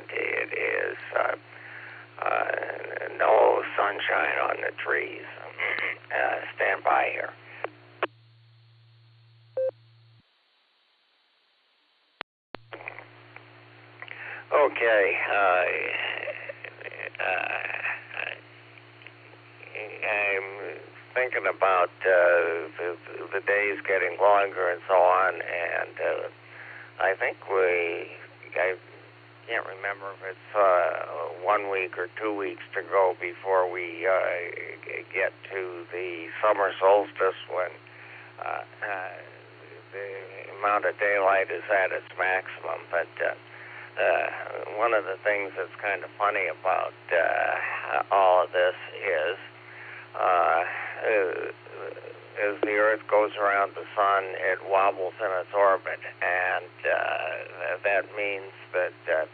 and it is no sunshine on the trees. Stand by here. Okay. I'm thinking about the days getting longer and so on, and I think I can't remember if it's 1 week or 2 weeks to go before we get to the summer solstice, when the amount of daylight is at its maximum. But one of the things that's kind of funny about all of this is as the Earth goes around the sun, it wobbles in its orbit, and that means that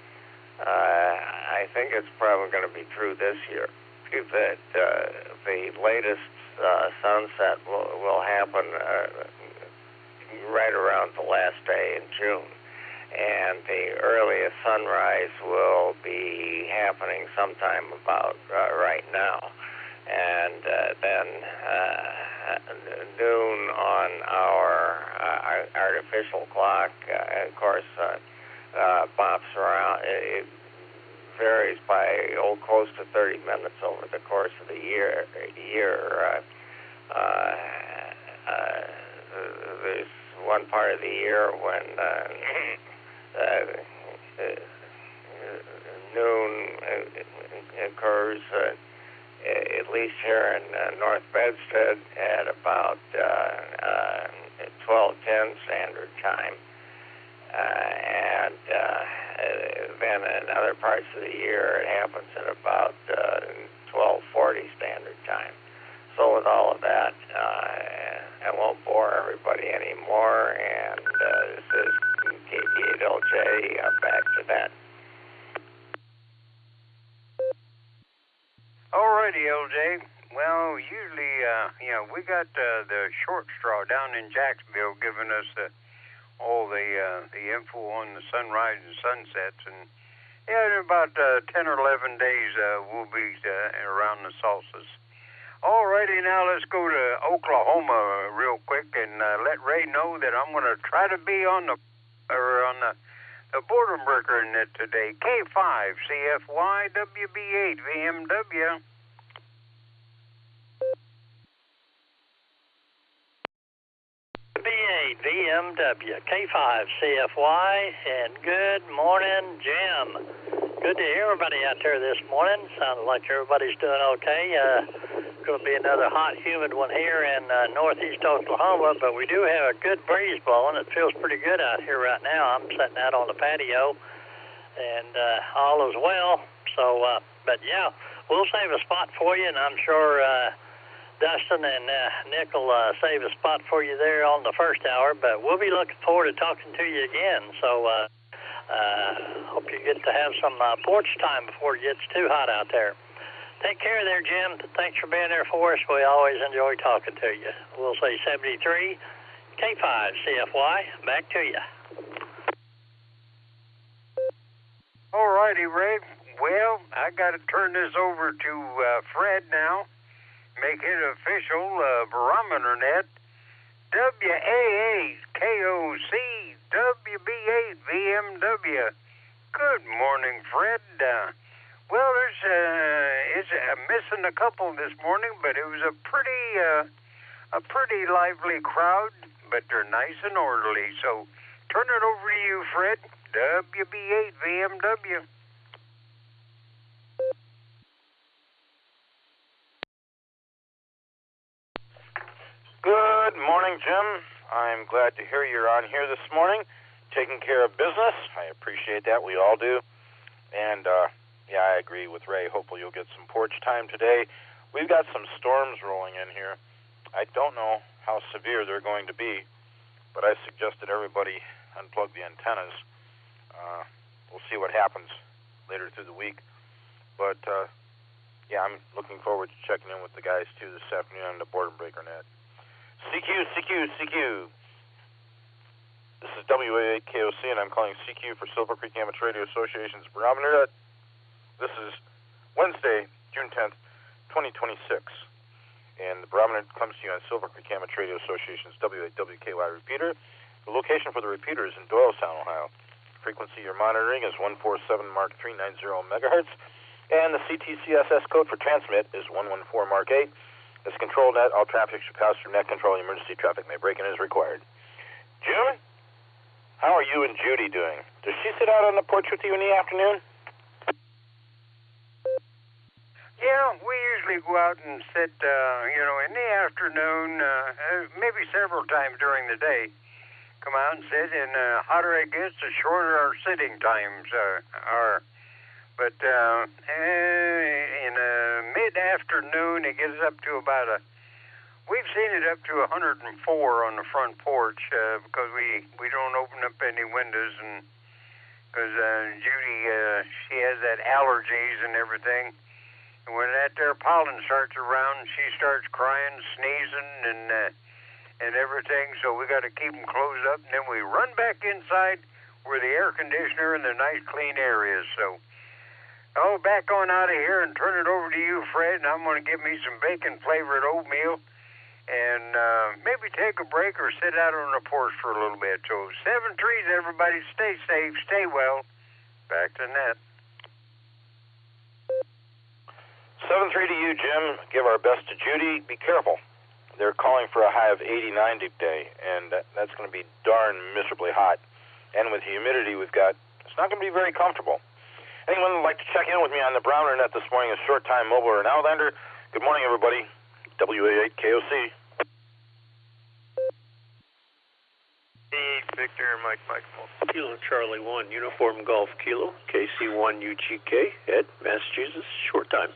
I think it's probably going to be true this year, that the latest sunset will happen right around the last day in June, and the earliest sunrise will be happening sometime about right now. And then noon on our artificial clock, of course, bops around. It varies by close to 30 minutes over the course of the year. There's one part of the year when noon occurs. At least here in North Bedford at about 12:10 Standard Time, and then in other parts of the year it happens at about 12:40 Standard Time. So with all of that, I won't bore everybody anymore, and this is KP8LJ. Back to that. Alrighty, LJ. Well, usually, we got the short straw down in Jacksonville giving us all the info on the sunrise and sunsets, and in about 10 or 11 days we'll be around the solstice. Alrighty, now let's go to Oklahoma real quick and let Ray know that I'm going to try to be on the Border Breaker Net today. K5 CFY WB8 VMW. WB8 VMW K5 CFY, and good morning, Jim. Good to hear everybody out there this morning. Sounds like everybody's doing okay. Going to be another hot, humid one here in northeast Oklahoma, but we do have a good breeze blowing. It feels pretty good out here right now. I'm sitting out on the patio, and all is well. So, but yeah, we'll save a spot for you, and I'm sure Dustin and Nick will save a spot for you there on the first hour, but we'll be looking forward to talking to you again. So, hope you get to have some porch time before it gets too hot out there. Take care there, Jim. Thanks for being there for us. We always enjoy talking to you. We'll say 73 K5 CFY. Back to you. All righty, Ray. Well, I got to turn this over to Fred now. Make it official. Barometer Net. WAAKOC WB8 VMW. Good morning, Fred. Well, it's missing a couple this morning, but it was a pretty lively crowd. But they're nice and orderly. So, turn it over to you, Fred. WB8 VMW. Good morning, Jim. I'm glad to hear you're on here this morning, taking care of business. I appreciate that. We all do. And, yeah, I agree with Ray. Hopefully you'll get some porch time today. We've got some storms rolling in here. I don't know how severe they're going to be, but I suggested everybody unplug the antennas. We'll see what happens later through the week. But, yeah, I'm looking forward to checking in with the guys, too, this afternoon on the Border Breaker Net. CQ. This is WA8KOC, and I'm calling CQ for Silvercreek Amateur Radio Association's Barometer Net. This is Wednesday, June 10th, 2026. And the Barometer comes to you on Silvercreek Amateur Radio Association's WA8WKY repeater. The location for the repeater is in Doylestown, Ohio. Frequency you're monitoring is 147 Mark 390 megahertz, and the CTCSS code for transmit is 114 Mark 8. As control net, all traffic should pass through net control. Emergency traffic may break in as required. June? How are you and Judy doing? Does she sit out on the porch with you in the afternoon? Yeah, we usually go out and sit, in the afternoon, maybe several times during the day. Come out and sit, and hotter it gets, the shorter our sitting times are. But in mid-afternoon, it gets up to about we've seen it up to 104 on the front porch because we don't open up any windows, and because Judy she has that allergies and everything, and when that there pollen starts around, she starts crying, sneezing, and everything. So we got to keep them closed up, and then we run back inside where the air conditioner and the nice clean air is. So back on out of here and turn it over to you, Fred, and I'm going to give me some bacon-flavored oatmeal. And maybe take a break or sit out on the porch for a little bit. So 7-3, everybody stay safe, stay well. Back to net. 7-3 to you, Jim. Give our best to Judy. Be careful. They're calling for a high of 89 today, and that's going to be darn miserably hot. And with the humidity we've got, it's not going to be very comfortable. Anyone who'd like to check in with me on the Barometer Net this morning is Short Time Mobile or an Outlander. Good morning, everybody. WA8KOC. Victor, Mike, Kilo Charlie 1, Uniform Golf Kilo, KC1 UGK, Ed, Massachusetts, short time.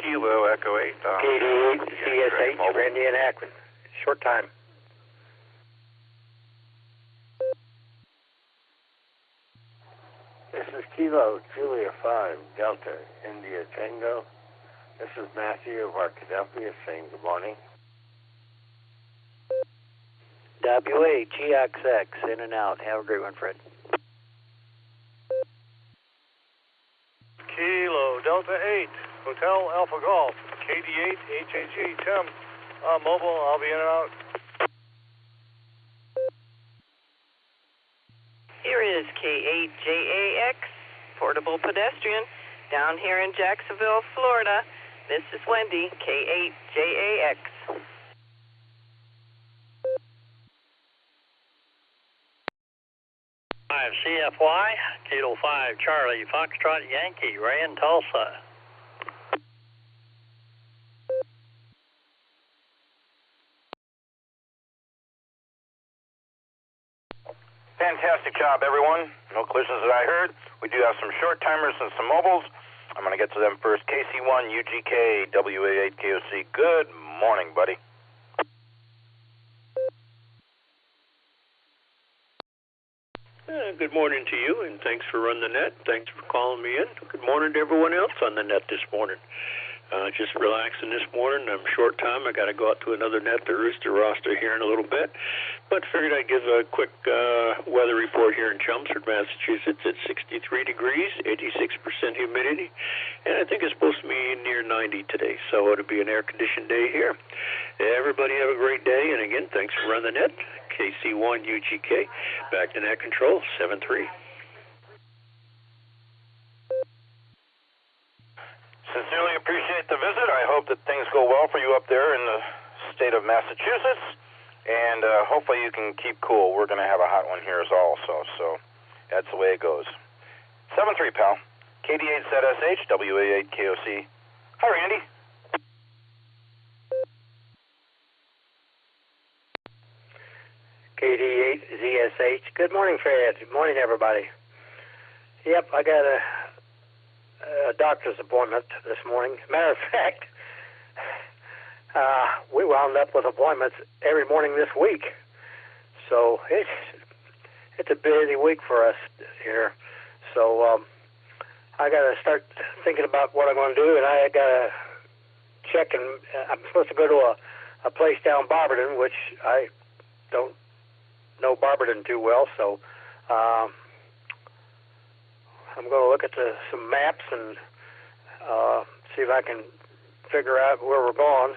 Kilo Echo 8, KD8 CSH, Randy and Akron, short time. This is Kilo Julia 5 Delta India Tango. This is Matthew of Arkadelphia saying good morning. WA-GXX, in and out. Have a great one, Fred. Kilo Delta 8, Hotel Alpha Golf, KD8, HAG, Tim, mobile, I'll be in and out. Here is K8JAX, portable pedestrian, down here in Jacksonville, Florida. This is Wendy, K8JAX. CFY, Kilo 5 Charlie Foxtrot Yankee, Ray in Tulsa. Fantastic job, everyone. No collisions that I heard. We do have some short timers and some mobiles. I'm going to get to them first. KC1 UGK WA8KOC. Good morning, buddy. Good morning to you, and thanks for running the net. Thanks for calling me in. Good morning to everyone else on the net this morning. Just relaxing this morning. I'm short time. I got to go out to another net, the Rooster roster, here in a little bit. But figured I'd give a quick weather report here in Chelmsford, Massachusetts. It's 63 degrees, 86% humidity, and I think it's supposed to be near 90 today. So it'll be an air-conditioned day here. Everybody have a great day, and again, thanks for running the net. KC1 UGK, back to net control, 7-3. Sincerely appreciate the visit. I hope that things go well for you up there in the state of Massachusetts, and hopefully you can keep cool. We're going to have a hot one here as also, so that's the way it goes. 7-3, pal. KD8ZSH, WA8KOC. Hi, Randy. KD8ZSH. Good morning, Fred. Good morning, everybody. Yep, I got a doctor's appointment this morning. Matter of fact, we wound up with appointments every morning this week. So it's a busy week for us here. So I got to start thinking about what I'm going to do, and I got to check. And I'm supposed to go to a place down Barberton, which I don't know Barberton too well, so I'm going to look at some maps and see if I can figure out where we're going.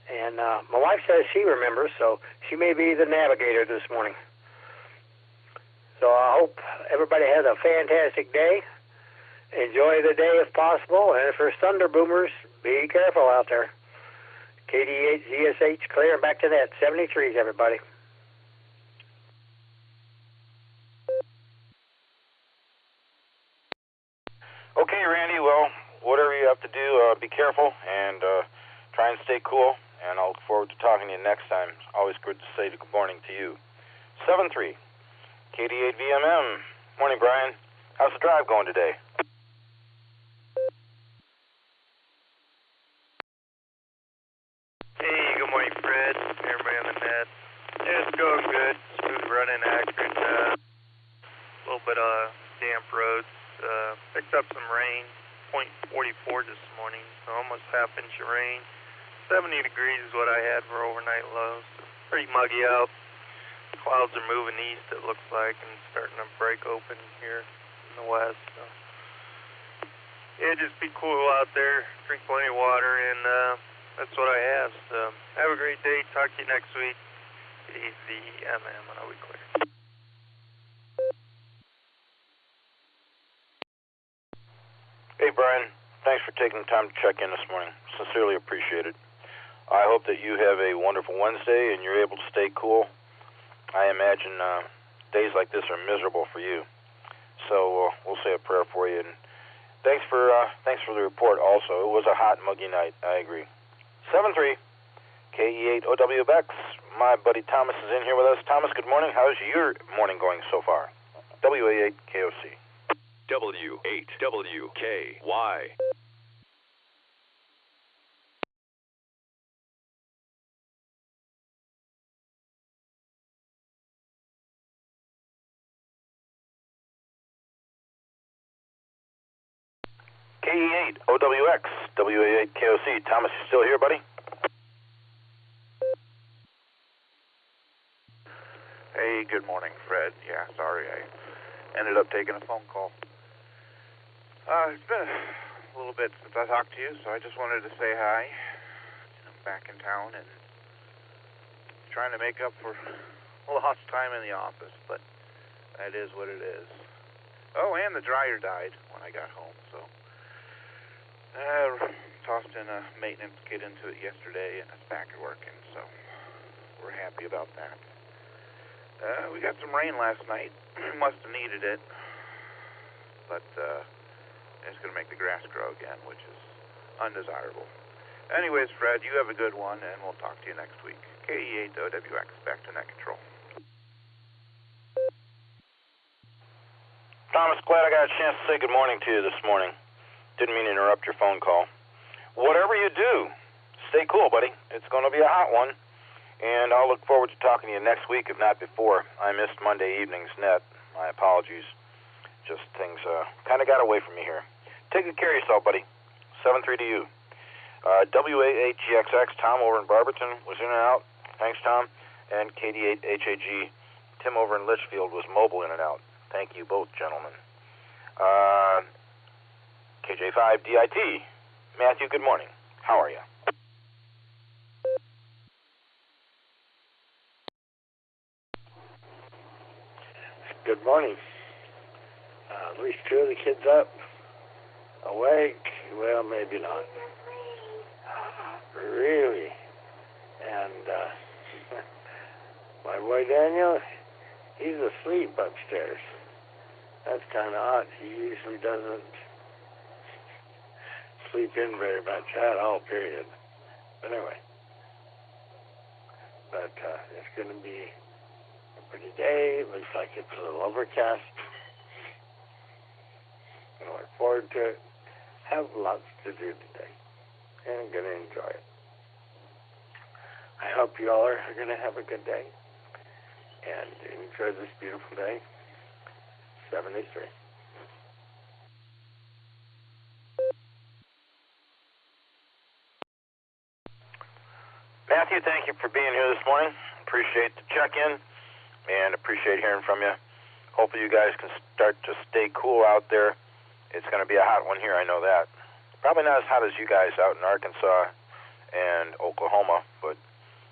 And my wife says she remembers, so she may be the navigator this morning. So I hope everybody has a fantastic day. Enjoy the day if possible, and for thunder boomers, be careful out there. KD8 ZSH clear and back to net. 73s, everybody. Okay, Randy, well, whatever you have to do, be careful and try and stay cool, and I'll look forward to talking to you next time. It's always good to say good morning to you. 7-3, KD8 VMM. Morning, Brian. How's the drive going today? Hey, good morning, Fred. Everybody on the net. Yeah, it's going good. Smooth running, accurate. A little bit of damp roads. Picked up some rain, 0.44 this morning, so almost half-inch of rain. 70 degrees is what I had for overnight lows. So pretty muggy out. Clouds are moving east, it looks like, and starting to break open here in the west. So yeah, just be cool out there, drink plenty of water, and that's what I have. So have a great day. Talk to you next week. AZMM, and I'll be clear. Hey, Brian. Thanks for taking the time to check in this morning. Sincerely appreciate it. I hope that you have a wonderful Wednesday and you're able to stay cool. I imagine days like this are miserable for you. So we'll say a prayer for you. And thanks for the report also. It was a hot, muggy night. I agree. 7-3, KE8 OWX. My buddy Thomas is in here with us. Thomas, good morning. How's your morning going so far? WA8 KOC. W8WKY. KE8 OWX WA8 KOC. Thomas, you still here, buddy? Hey, good morning, Fred. Yeah, sorry, I ended up taking a phone call. It's been a little bit since I talked to you, so I just wanted to say hi. I'm back in town and trying to make up for lost time in the office, but that is what it is. Oh, and the dryer died when I got home, so tossed in a maintenance kit into it yesterday, and it's back working, so we're happy about that. We got some rain last night. Must have needed it, but it's going to make the grass grow again, which is undesirable. Anyways, Fred, you have a good one, and we'll talk to you next week. KE8 OWX, back to net control. Thomas, glad I got a chance to say good morning to you this morning. Didn't mean to interrupt your phone call. Whatever you do, stay cool, buddy. It's going to be a hot one, and I'll look forward to talking to you next week, if not before. I missed Monday evening's net. My apologies. Just things kind of got away from me here. Take good care of yourself, buddy. 7-3 to you. WA8GXX, Tom over in Barberton was in and out. Thanks, Tom. And KD8HAG, Tim over in Litchfield was mobile in and out. Thank you both, gentlemen. KJ5DIT, Matthew, good morning. How are you? Good morning. At least two of the kids up. Awake? Well, maybe not. Really? And my boy Daniel, he's asleep upstairs. That's kind of odd. He usually doesn't sleep in very much at all, period. But anyway. But it's going to be a pretty day. It looks like it's a little overcast. I look forward to it. Have lots to do today. And I'm going to enjoy it. I hope you all are going to have a good day. And enjoy this beautiful day. 73. Thank you for being here this morning. Appreciate the check-in and appreciate hearing from you. Hopefully you guys can start to stay cool out there. It's going to be a hot one here, I know that. Probably not as hot as you guys out in Arkansas and Oklahoma, but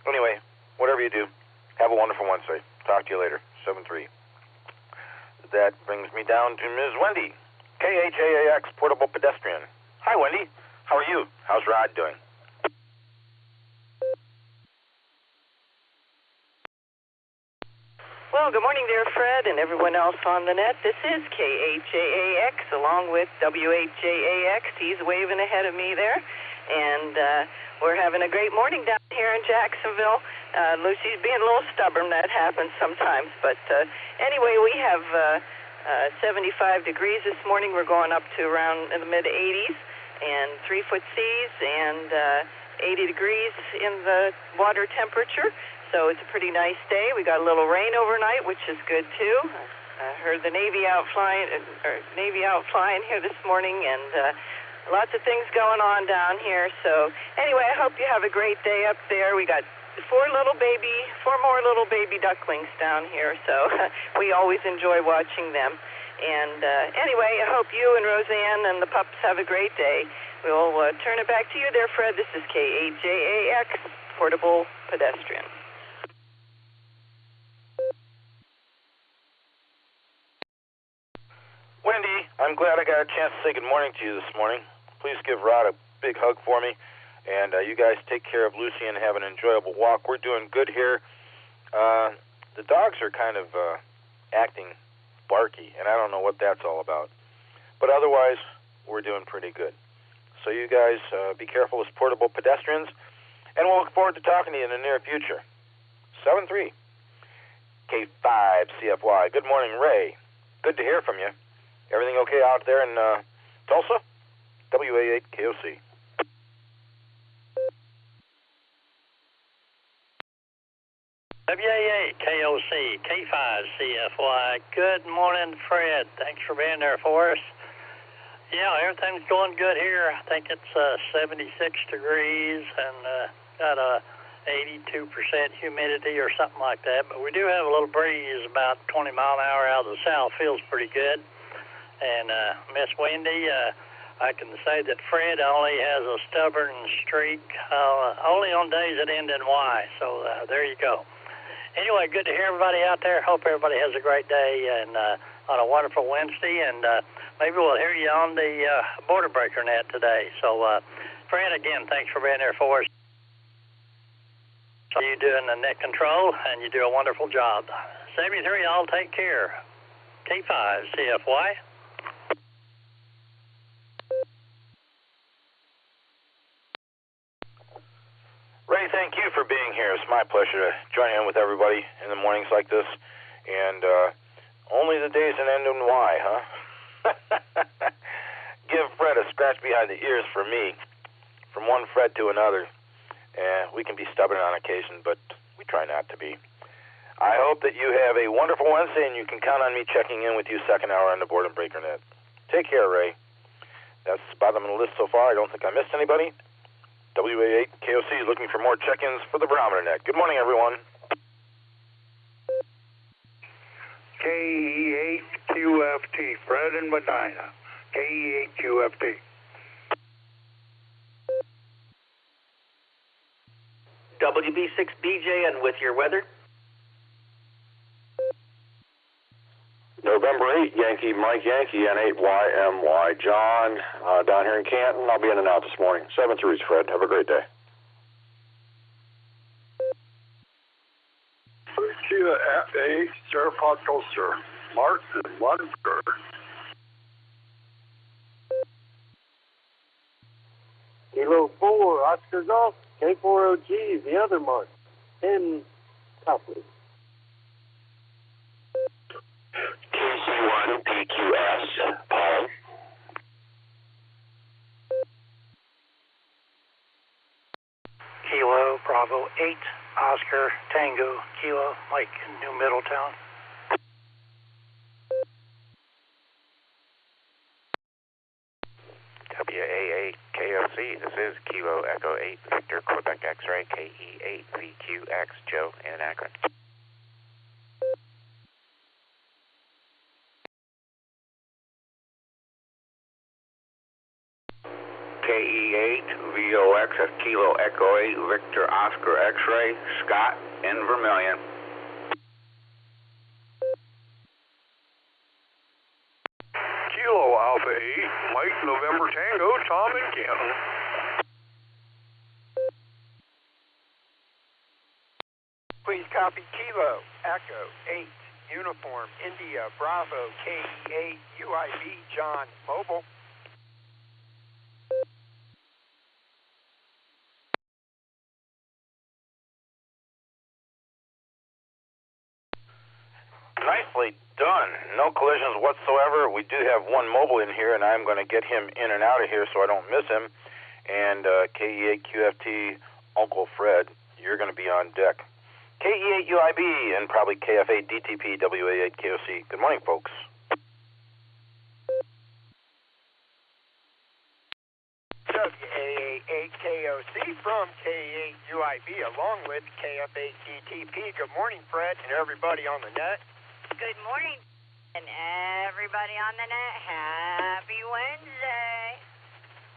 anyway, whatever you do, have a wonderful Wednesday. Talk to you later. 7-3. That brings me down to Ms. Wendy, KHAAX Portable Pedestrian. Hi, Wendy. How are you? How's Rod doing? Well, good morning there, Fred, and everyone else on the net. This is KHAAX along with WHJAX. He's waving ahead of me there, and we're having a great morning down here in Jacksonville. Lucy's being a little stubborn. That happens sometimes, but anyway, we have 75 degrees this morning. We're going up to around in the mid-80s and 3-foot seas and 80 degrees in the water temperature. So it's a pretty nice day. We got a little rain overnight, which is good too. I heard the Navy out flying here this morning, and lots of things going on down here. So anyway, I hope you have a great day up there. We got four more little baby ducklings down here, so we always enjoy watching them. And anyway, I hope you and Roseanne and the pups have a great day. We'll turn it back to you there, Fred. This is KHAAX, Portable Pedestrian. Wendy, I'm glad I got a chance to say good morning to you this morning. Please give Rod a big hug for me. And you guys take care of Lucy and have an enjoyable walk. We're doing good here. The dogs are kind of acting barky, and I don't know what that's all about. But otherwise, we're doing pretty good. So you guys be careful as portable pedestrians, and we'll look forward to talking to you in the near future. 7-3. K5 CFY. Good morning, Ray. Good to hear from you. Everything okay out there in Tulsa? WA8 KOC. WA8 KOC, K5 CFY. Good morning, Fred. Thanks for being there for us. Yeah, everything's going good here. I think it's 76 degrees and got a 82% humidity or something like that. But we do have a little breeze about 20 mile an hour out of the south. Feels pretty good. And Miss Wendy, I can say that Fred only has a stubborn streak, only on days that end in Y. So there you go. Anyway, good to hear everybody out there. Hope everybody has a great day and on a wonderful Wednesday. And maybe we'll hear you on the Barometer Net today. So, Fred, again, thanks for being there for us. You doing the net control, and you do a wonderful job. 73, all take care. K5 CFY. Ray, thank you for being here. It's my pleasure to join in with everybody in the mornings like this. And only the days that end in Y, huh? Give Fred a scratch behind the ears for me, from one Fred to another. We can be stubborn on occasion, but we try not to be. I hope that you have a wonderful Wednesday, and you can count on me checking in with you second hour on the Barometer Net. Take care, Ray. That's the bottom of the list so far. I don't think I missed anybody. WA8 KOC is looking for more check-ins for the Barometer Net. Good morning, everyone. KE8QFT, Fred and Medina. KE8QFT. WB6BJ, and with your weather? November 8, Yankee Mike Yankee, N8YMY. John, down here in Canton. I'll be in and out this morning. 7-3, Fred. Have a great day. Kia FA, Sir Foxtrot, Sir. Martin, Lunsford. Kilo 4, Oscar Golf, K4OG, the other mark. 10, Copley. KC1 PQS, Paul. Kilo Bravo 8, Oscar Tango Kilo, Mike in New Middletown. WAA KE8KOC. This is Kilo Echo 8 Victor Quebec X-Ray KE8VQX Joe in Akron. KE8VOX, that's Kilo Echo 8 Victor Oscar X-Ray Scott in Vermilion. Kilo Alpha 8, Mike November Tango, Tom in Canton. Please copy Kilo Echo 8 Uniform India Bravo KE8 UIB John Mobile. Nicely done. No collisions whatsoever. We do have one mobile in here, and I'm going to get him in and out of here so I don't miss him. And KE8QFT, Uncle Fred, you're going to be on deck. KE8UIB and probably KF8DTP, WA8KOC. Good morning, folks. WA8KOC from KE8UIB along with KF8DTP. Good morning, Fred, and everybody on the net. Good morning, and everybody on the net. Happy Wednesday.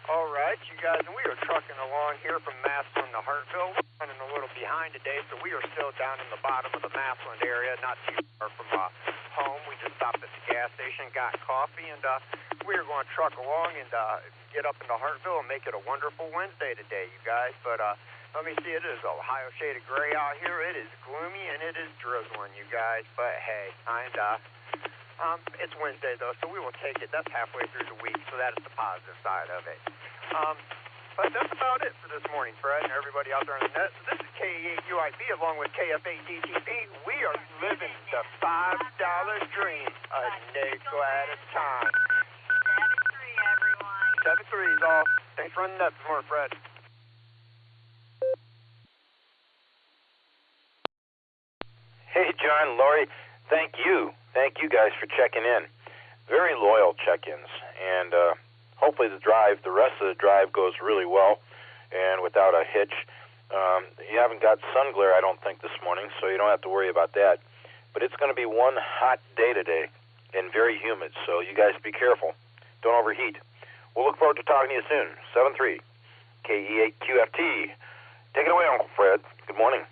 All right, you guys, and we are trucking along here from Massillon to Hartville. We're running a little behind today, so we are still down in the bottom of the Massillon area, not too far from home. We just stopped at the gas station, got coffee, and we are going to truck along and get up into Hartville and make it a wonderful Wednesday today, you guys. But let me see, it is Ohio shade of gray out here. It is gloomy, and it is drizzling, you guys. But, hey, it's Wednesday, though, so we will take it. That's halfway through the week, so that is the positive side of it. But that's about it for this morning, Fred, and everybody out there on the net. So this is KE8UIB along with KF8DTP. We are living the $5 dream a nickel at a time. 7-3, everyone. 7-3 is all. Thanks for running that this morning, Fred. Hey, John, Lori, thank you. Thank you guys for checking in. Very loyal check-ins, and hopefully the rest of the drive goes really well and without a hitch. You haven't got sun glare, I don't think, this morning, so you don't have to worry about that. But it's going to be one hot day today and very humid, so you guys be careful. Don't overheat. We'll look forward to talking to you soon. 7-3, KE8QFT. Take it away, Uncle Fred. Good morning.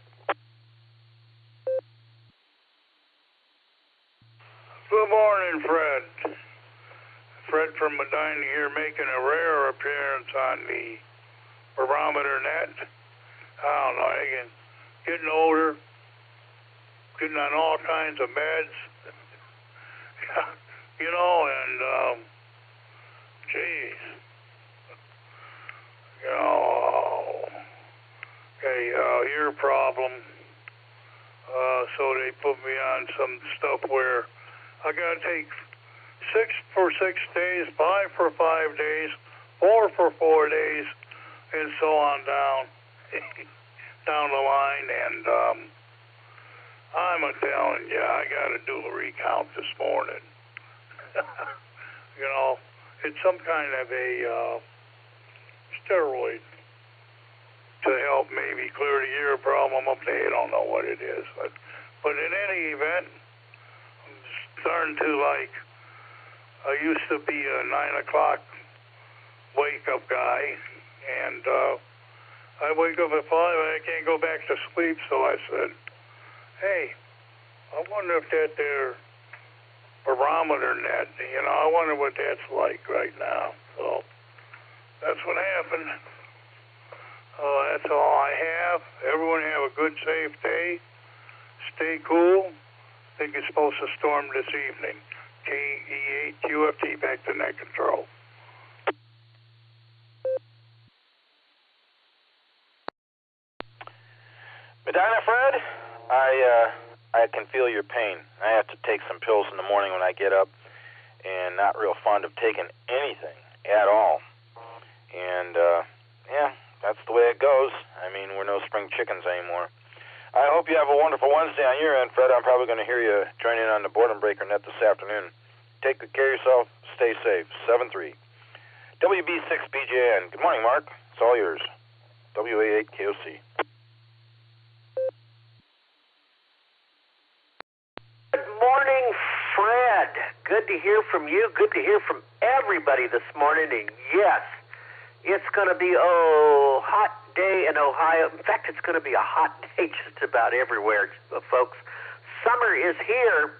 Good morning, Fred. Fred from Medina here, making a rare appearance on the Barometer Net. I don't know, getting older, getting on all kinds of meds, you know, and, geez, you know, ear problem. So they put me on some stuff where I got to take 6 for 6 days, 5 for 5 days, 4 for 4 days, and so on down the line. And I'm telling you, I got to do a recount this morning. You know, it's some kind of a steroid to help maybe clear the ear problem up there. I don't know what it is, but in any event, I'm starting to like. I used to be a 9 o'clock wake-up guy, and I wake up at 5 and I can't go back to sleep, so I said, hey, I wonder if that there Barometer Net, you know, I wonder what that's like right now. So that's what happened. That's all I have. Everyone have a good, safe day. Stay cool. I think it's supposed to storm this evening. KE8QFT back to net control. Medina, Fred, I can feel your pain. I have to take some pills in the morning when I get up, and not real fond of taking anything at all. And yeah, that's the way it goes. I mean, we're no spring chickens anymore. I hope you have a wonderful Wednesday on your end, Fred. I'm probably going to hear you join in on the Boredom Breaker Net this afternoon. Take good care of yourself. Stay safe. 7-3. WB6BJN. Good morning, Mark. It's all yours. WA8KOC. Good morning, Fred. Good to hear from you. Good to hear from everybody this morning. And yes, it's going to be a hot day in Ohio. In fact, it's going to be a hot day just about everywhere, folks. Summer is here.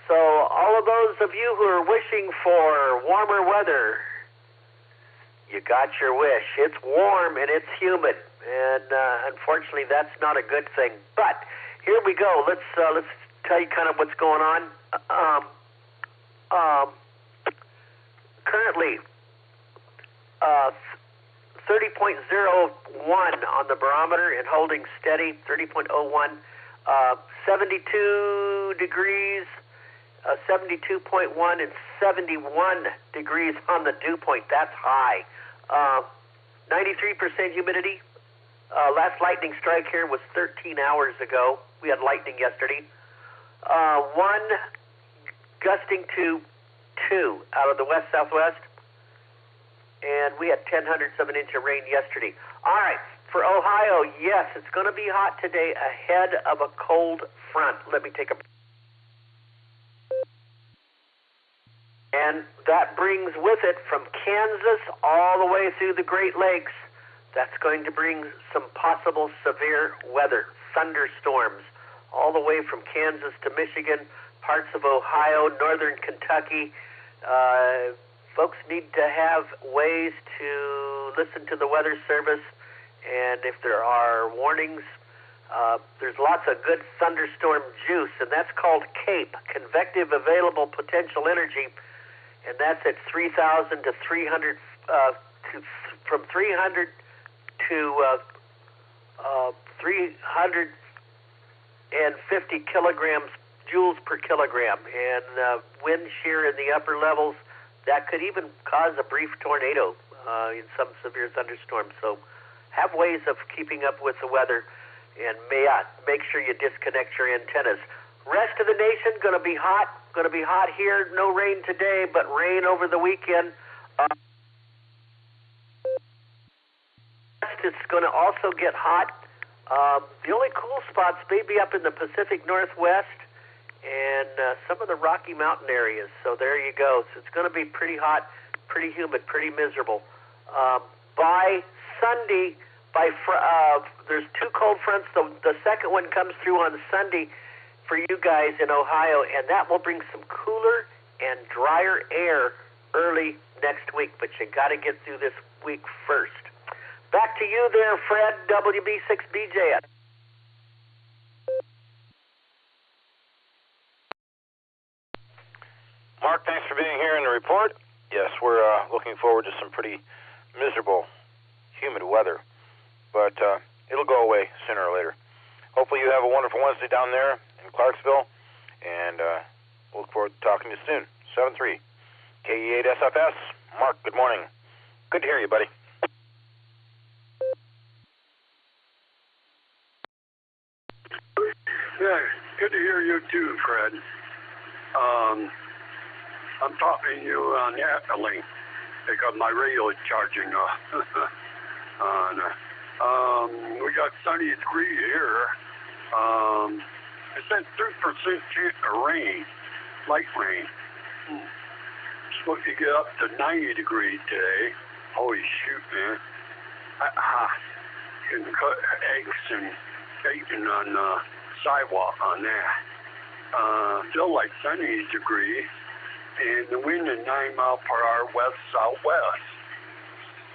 So all of those of you who are wishing for warmer weather, you got your wish. It's warm and it's humid, and unfortunately, that's not a good thing. But here we go. Let's tell you kind of what's going on. Currently, 30.01 on the barometer and holding steady. 30.01, 72 degrees. 72.1 and 71 degrees on the dew point. That's high. 93% humidity. Last lightning strike here was 13 hours ago. We had lightning yesterday. 1 gusting to 2 out of the west-southwest. And we had 0.10 of an inch of rain yesterday. All right, for Ohio, yes, it's going to be hot today ahead of a cold front. Let me take a... And that brings with it from Kansas all the way through the Great Lakes, that's going to bring some possible severe weather, thunderstorms, all the way from Kansas to Michigan, parts of Ohio, northern Kentucky. Folks need to have ways to listen to the Weather Service, and if there are warnings, there's lots of good thunderstorm juice, and that's called CAPE, Convective Available Potential Energy. And that's at 3,000 to 300, from 300 to 350 kilograms, joules per kilogram. And wind shear in the upper levels, that could even cause a brief tornado in some severe thunderstorms. So have ways of keeping up with the weather, and make sure you disconnect your antennas. Rest of the nation, going to be hot. Going to be hot here. No rain today, but rain over the weekend. It's going to also get hot. The only cool spots may be up in the Pacific Northwest and some of the Rocky Mountain areas. So there you go. So it's going to be pretty hot, pretty humid, pretty miserable. By Sunday, there's 2 cold fronts. The second one comes through on Sunday for you guys in Ohio, and that will bring some cooler and drier air early next week, but you got to get through this week first. Back to you there, Fred, WB6BJ. Mark, thanks for being here in the report. Yes, we're looking forward to some pretty miserable, humid weather, but it'll go away sooner or later. Hopefully you have a wonderful Wednesday down there in Clarksville, and we'll look forward to talking to you soon. 7-3, KE8SFS. Mark, good morning. Good to hear you, buddy. Yeah, good to hear you too, Fred. I'm talking to you on the EchoLink because my radio is charging we got 70 degrees here. It said 3% chance of rain, light rain. Supposed to get up to 90 degrees today. Holy shoot, man. You can cut eggs and bacon on the sidewalk on that. Still like 70 degrees, and the wind is 9 miles per hour west-southwest.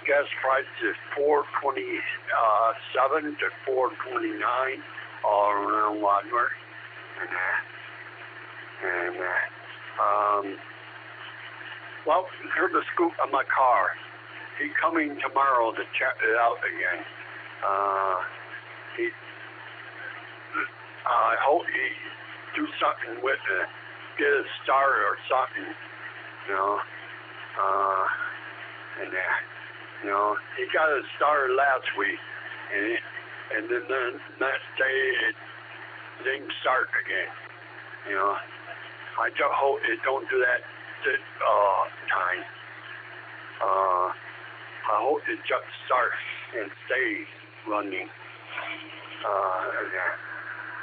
Gas price is $4.27 to $4.29 all around Wadsworth and that. And well, here's the scoop on my car. He's coming tomorrow to check it out again. I hope he do something with it, get a starter or something, you know, and that. You know, he got it started last week, and then the next day it didn't start again. You know, I just hope it don't do that this time. I hope it just starts and stays running.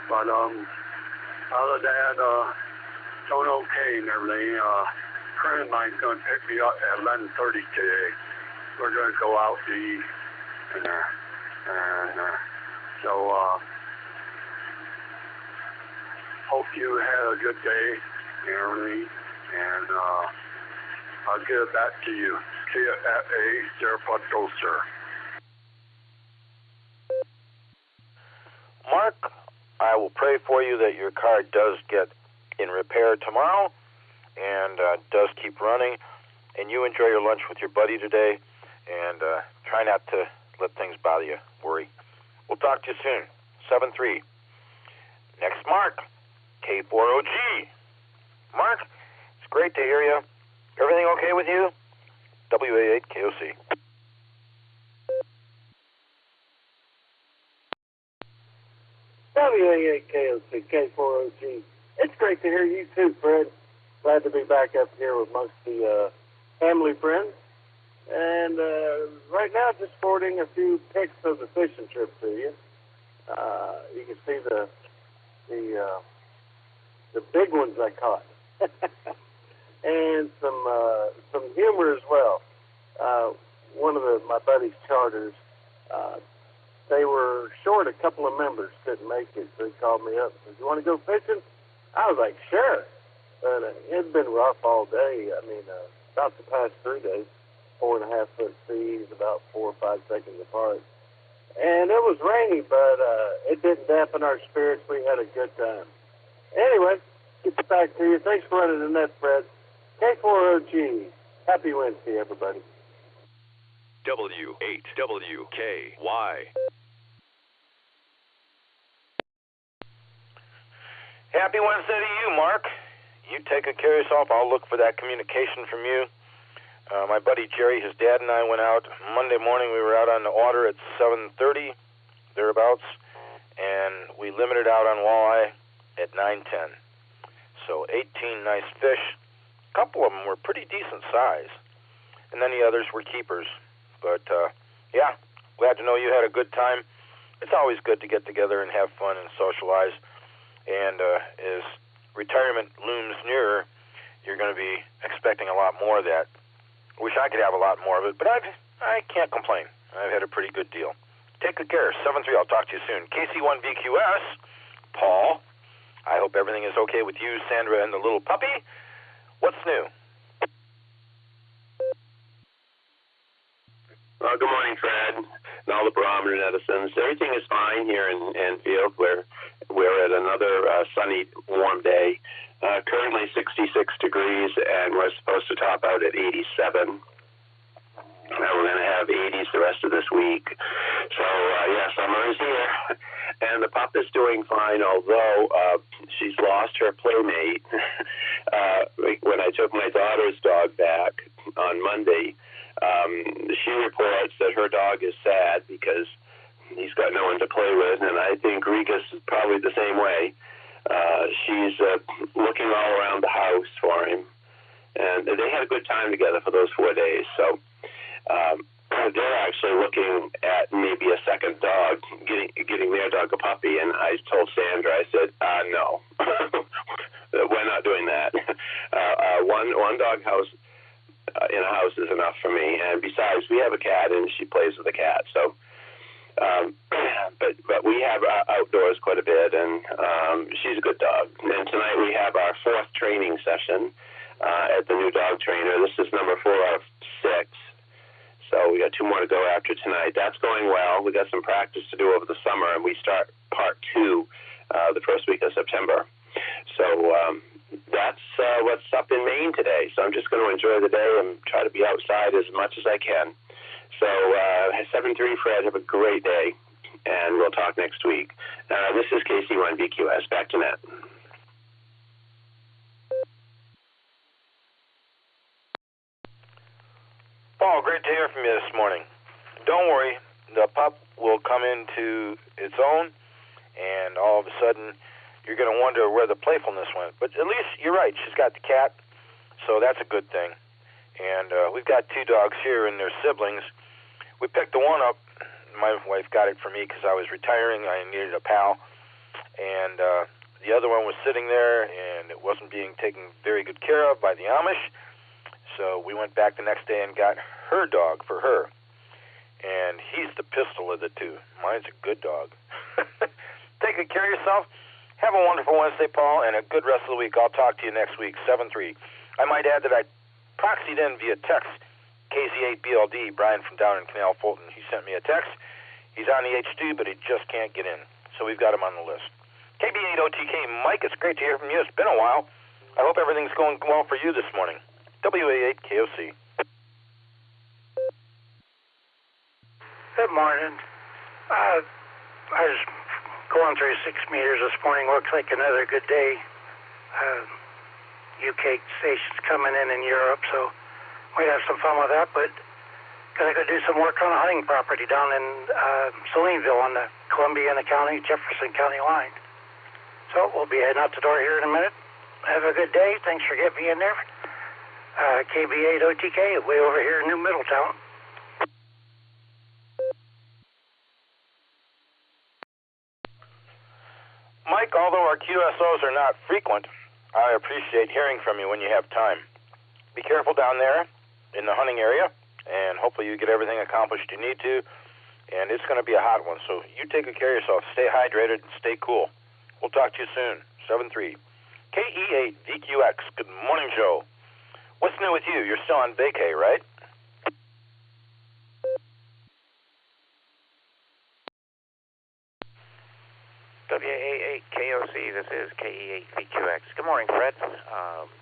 But other than that, doing okay and everything. Friend of mine's going to pick me up at 11:30 today. We're going to go out to eat. So hope you had a good day and everything. And I'll give it back to you. KFA, Sarah sir. Mark, I will pray for you that your car does get in repair tomorrow and does keep running. And you enjoy your lunch with your buddy today, and try not to let things bother you. Worry. We'll talk to you soon. 7-3. Next, Mark, K4OG. Mark, it's great to hear you. Everything okay with you? WA8KOC. WA8KOC, K4OG. It's great to hear you too, Fred. Glad to be back up here with most of the family friends. And right now, just forwarding a few pics of the fishing trip to you. You can see the big ones I caught, and some humor as well. One of my buddy's charters, they were short a couple of members, couldn't make it, so he called me up and said, "You want to go fishing?" I was like, "Sure." But it'd been rough all day. I mean, about the past 3 days, 4.5 foot seas, about 4 or 5 seconds apart. And it was rainy, but it didn't dampen our spirits. We had a good time. Anyway, get back to you. Thanks for running the net, Fred. K4OG. Happy Wednesday, everybody. W8WKY. Happy Wednesday to you, Mark. You take good care of yourself. I'll look for that communication from you. My buddy Jerry, his dad, and I went out Monday morning. We were out on the water at 7:30, thereabouts, and we limited out on walleye at 9:10. So 18 nice fish. A couple of them were pretty decent size, and then the others were keepers. But, yeah, glad to know you had a good time. It's always good to get together and have fun and socialize. And as retirement looms nearer, you're going to be expecting a lot more of that. Wish I could have a lot more of it, but I can't complain. I've had a pretty good deal. Take good care. 7-3. I'll talk to you soon. KC1VQS, Paul. I hope everything is okay with you, Sandra, and the little puppy. What's new? Good morning, Fred, and all the Barometer netizens. Everything is fine here in Anfield. We're at another sunny, warm day. Currently 66 degrees, and we're supposed to top out at 87. We're going to have 80s the rest of this week. So, yeah, summer is here. And the pup is doing fine, although she's lost her playmate. When I took my daughter's dog back on Monday, she reports that her dog is sad because he's got no one to play with, and I think Regus is probably the same way. She's looking all around the house for him, and they had a good time together for those 4 days. So they're actually looking at maybe a second dog, getting their dog a puppy. And I told Sandra, I said, no, we're not doing that. One dog house in a house is enough for me. And besides, we have a cat, and she plays with the cat. So, but we have outdoors quite a bit, and she's a good dog. And tonight we have our 4th training session at the new dog trainer. This is number 4 out of 6. So we got 2 more to go after tonight. That's going well. We got some practice to do over the summer, and we start part 2 the first week of September. So that's what's up in Maine today. So I'm just going to enjoy the day and try to be outside as much as I can. So 7-3, Fred, have a great day, and we'll talk next week. This is KC1VQS. Back to net. Paul, great to hear from you this morning. Don't worry, the pup will come into its own, and all of a sudden you're going to wonder where the playfulness went. But at least you're right, she's got the cat, so that's a good thing. And we've got 2 dogs here and their siblings. We picked the one up. My wife got it for me because I was retiring. I needed a pal. And the other one was sitting there, and it wasn't being taken very good care of by the Amish. So we went back the next day and got her dog for her. And he's the pistol of the 2. Mine's a good dog. Take good care of yourself. Have a wonderful Wednesday, Paul, and a good rest of the week. I'll talk to you next week, 7-3. I might add that I proxied in via text KZ8BLD, Brian from down in Canal Fulton. He sent me a text. He's on the H2, but he just can't get in. So we've got him on the list. KB8OTK, Mike, it's great to hear from you. It's been a while. I hope everything's going well for you this morning. WA8KOC. Good morning. I was going through 6 meters this morning. Looks like another good day. UK stations coming in Europe, so we'd have some fun with that. But gotta go do some work on a hunting property down in Salineville on the Columbiana County, Jefferson County line. So we'll be heading out the door here in a minute. Have a good day. Thanks for getting me in there. KB8OTK, way over here in New Middletown. Mike, although our QSOs are not frequent, I appreciate hearing from you when you have time. Be careful down there in the hunting area, and hopefully you get everything accomplished you need to, and it's going to be a hot one, so you take good care of yourself. Stay hydrated and stay cool. We'll talk to you soon. 7-3. KE8VQX, good morning, Joe. What's new with you? You're still on vacay, right? WA8KOC, this is KE8VQX. Good morning, Fred.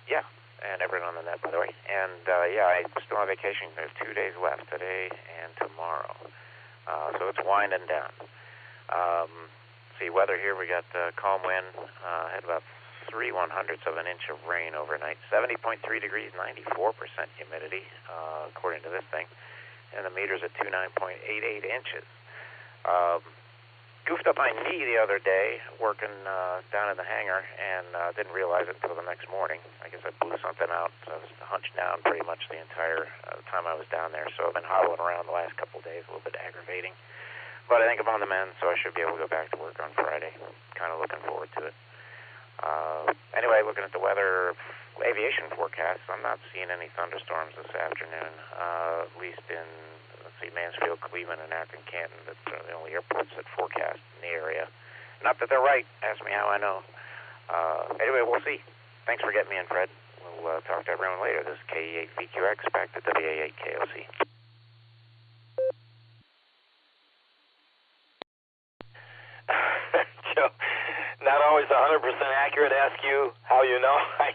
Yeah, and everyone on the net, by the way. And, I'm still on vacation. There's 2 days left, today and tomorrow. So it's winding down. See, weather here, we got calm wind, had about 3/100ths of an inch of rain overnight, 70.3 degrees, 94% humidity, according to this thing, and the meter's at 29.88 inches. Goofed up my knee the other day working down in the hangar and didn't realize it until the next morning. I guess I blew something out, so I was hunched down pretty much the entire time I was down there, so I've been hobbling around the last couple of days, a little bit aggravating. But I think I'm on the mend, so I should be able to go back to work on Friday. Kind of looking forward to it. Anyway, looking at the weather aviation forecast, I'm not seeing any thunderstorms this afternoon, at least in, Mansfield, Cleveland, and Akron, Canton. That's the only airports that forecast in the area. Not that they're right. Ask me how I know. Anyway, we'll see. Thanks for getting me in, Fred. We'll talk to everyone later. This is KE8VQX, back to WA8KOC. Joe, not always 100% accurate. Ask you how you know. I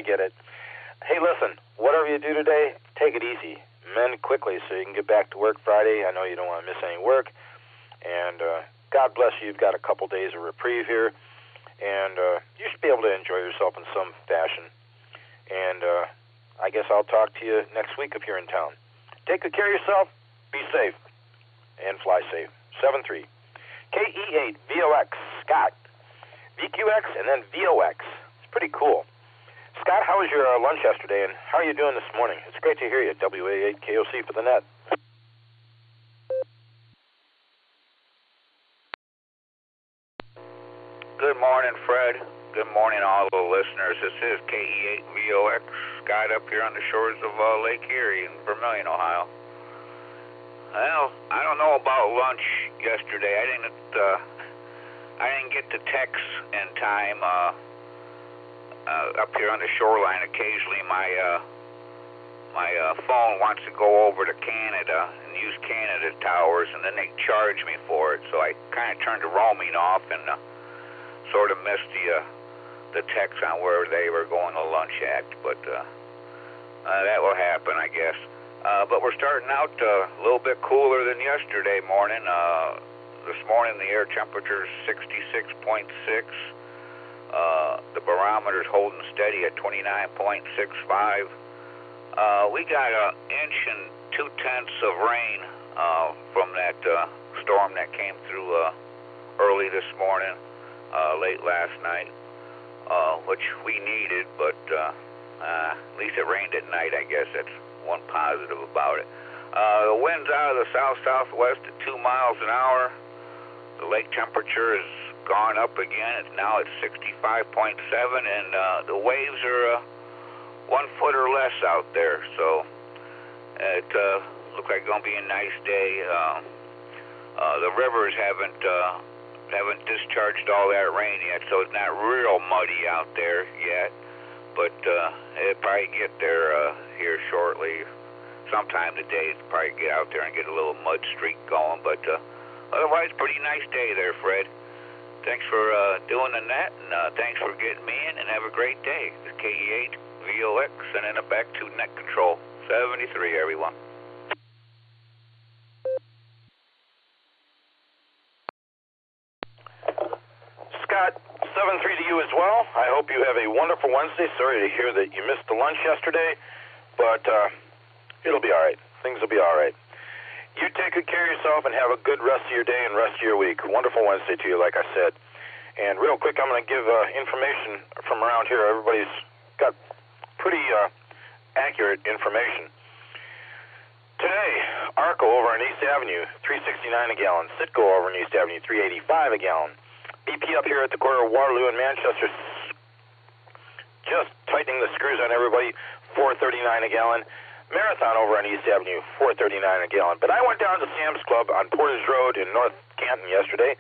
get it. Hey, listen, whatever you do today, take it easy. Mend quickly so you can get back to work Friday. I know you don't want to miss any work. And God bless you. You've got a couple days of reprieve here. And you should be able to enjoy yourself in some fashion. And I guess I'll talk to you next week if you're in town. Take good care of yourself. Be safe. And fly safe. 7-3. KE8VOX, Scott. VQX and then VOX. It's pretty cool. Scott, how was your lunch yesterday, and how are you doing this morning? It's great to hear you. WA8KOC for the net. Good morning, Fred. Good morning, all the listeners. This is KE8VOX, Scott up here on the shores of Lake Erie in Vermilion, Ohio. Well, I don't know about lunch yesterday. I didn't get the text in time. Up here on the shoreline, occasionally my phone wants to go over to Canada and use Canada towers, and then they charge me for it. So I kind of turned the roaming off and sort of missed the text on where they were going to lunch at. But that will happen, I guess. But we're starting out a little bit cooler than yesterday morning. This morning the air temperature is 66.6. The barometer's holding steady at 29.65. We got 1 2/10 inches of rain from that storm that came through early this morning, late last night, which we needed, but At least it rained at night, I guess. That's one positive about it. The wind's out of the south-southwest at 2 miles an hour. The lake temperature has gone up again. It's now at 65.7, and the waves are 1 foot or less out there. So it looks like it's going to be a nice day. The rivers haven't discharged all that rain yet, so it's not real muddy out there yet. But it'll probably get there here shortly. Sometime today, it'll probably get out there and get a little mud streak going. But otherwise, pretty nice day there, Fred. Thanks for doing the net, and thanks for getting me in, and have a great day. It's KE8 VOX, sending it back to net control 73, everyone. Scott, 7-3 to you as well. I hope you have a wonderful Wednesday. Sorry to hear that you missed the lunch yesterday, but it'll be all right. Things will be all right. You take good care of yourself and have a good rest of your day and rest of your week. Wonderful Wednesday to you, like I said. And real quick, I'm going to give information from around here. Everybody's got pretty accurate information. Today, ARCO over on East Avenue, $3.69 a gallon. Citgo over on East Avenue, $3.85 a gallon. BP up here at the corner of Waterloo and Manchester, just tightening the screws on everybody, $4.39 a gallon. Marathon over on East Avenue, $4.39 a gallon. But I went down to Sam's Club on Portage Road in North Canton yesterday,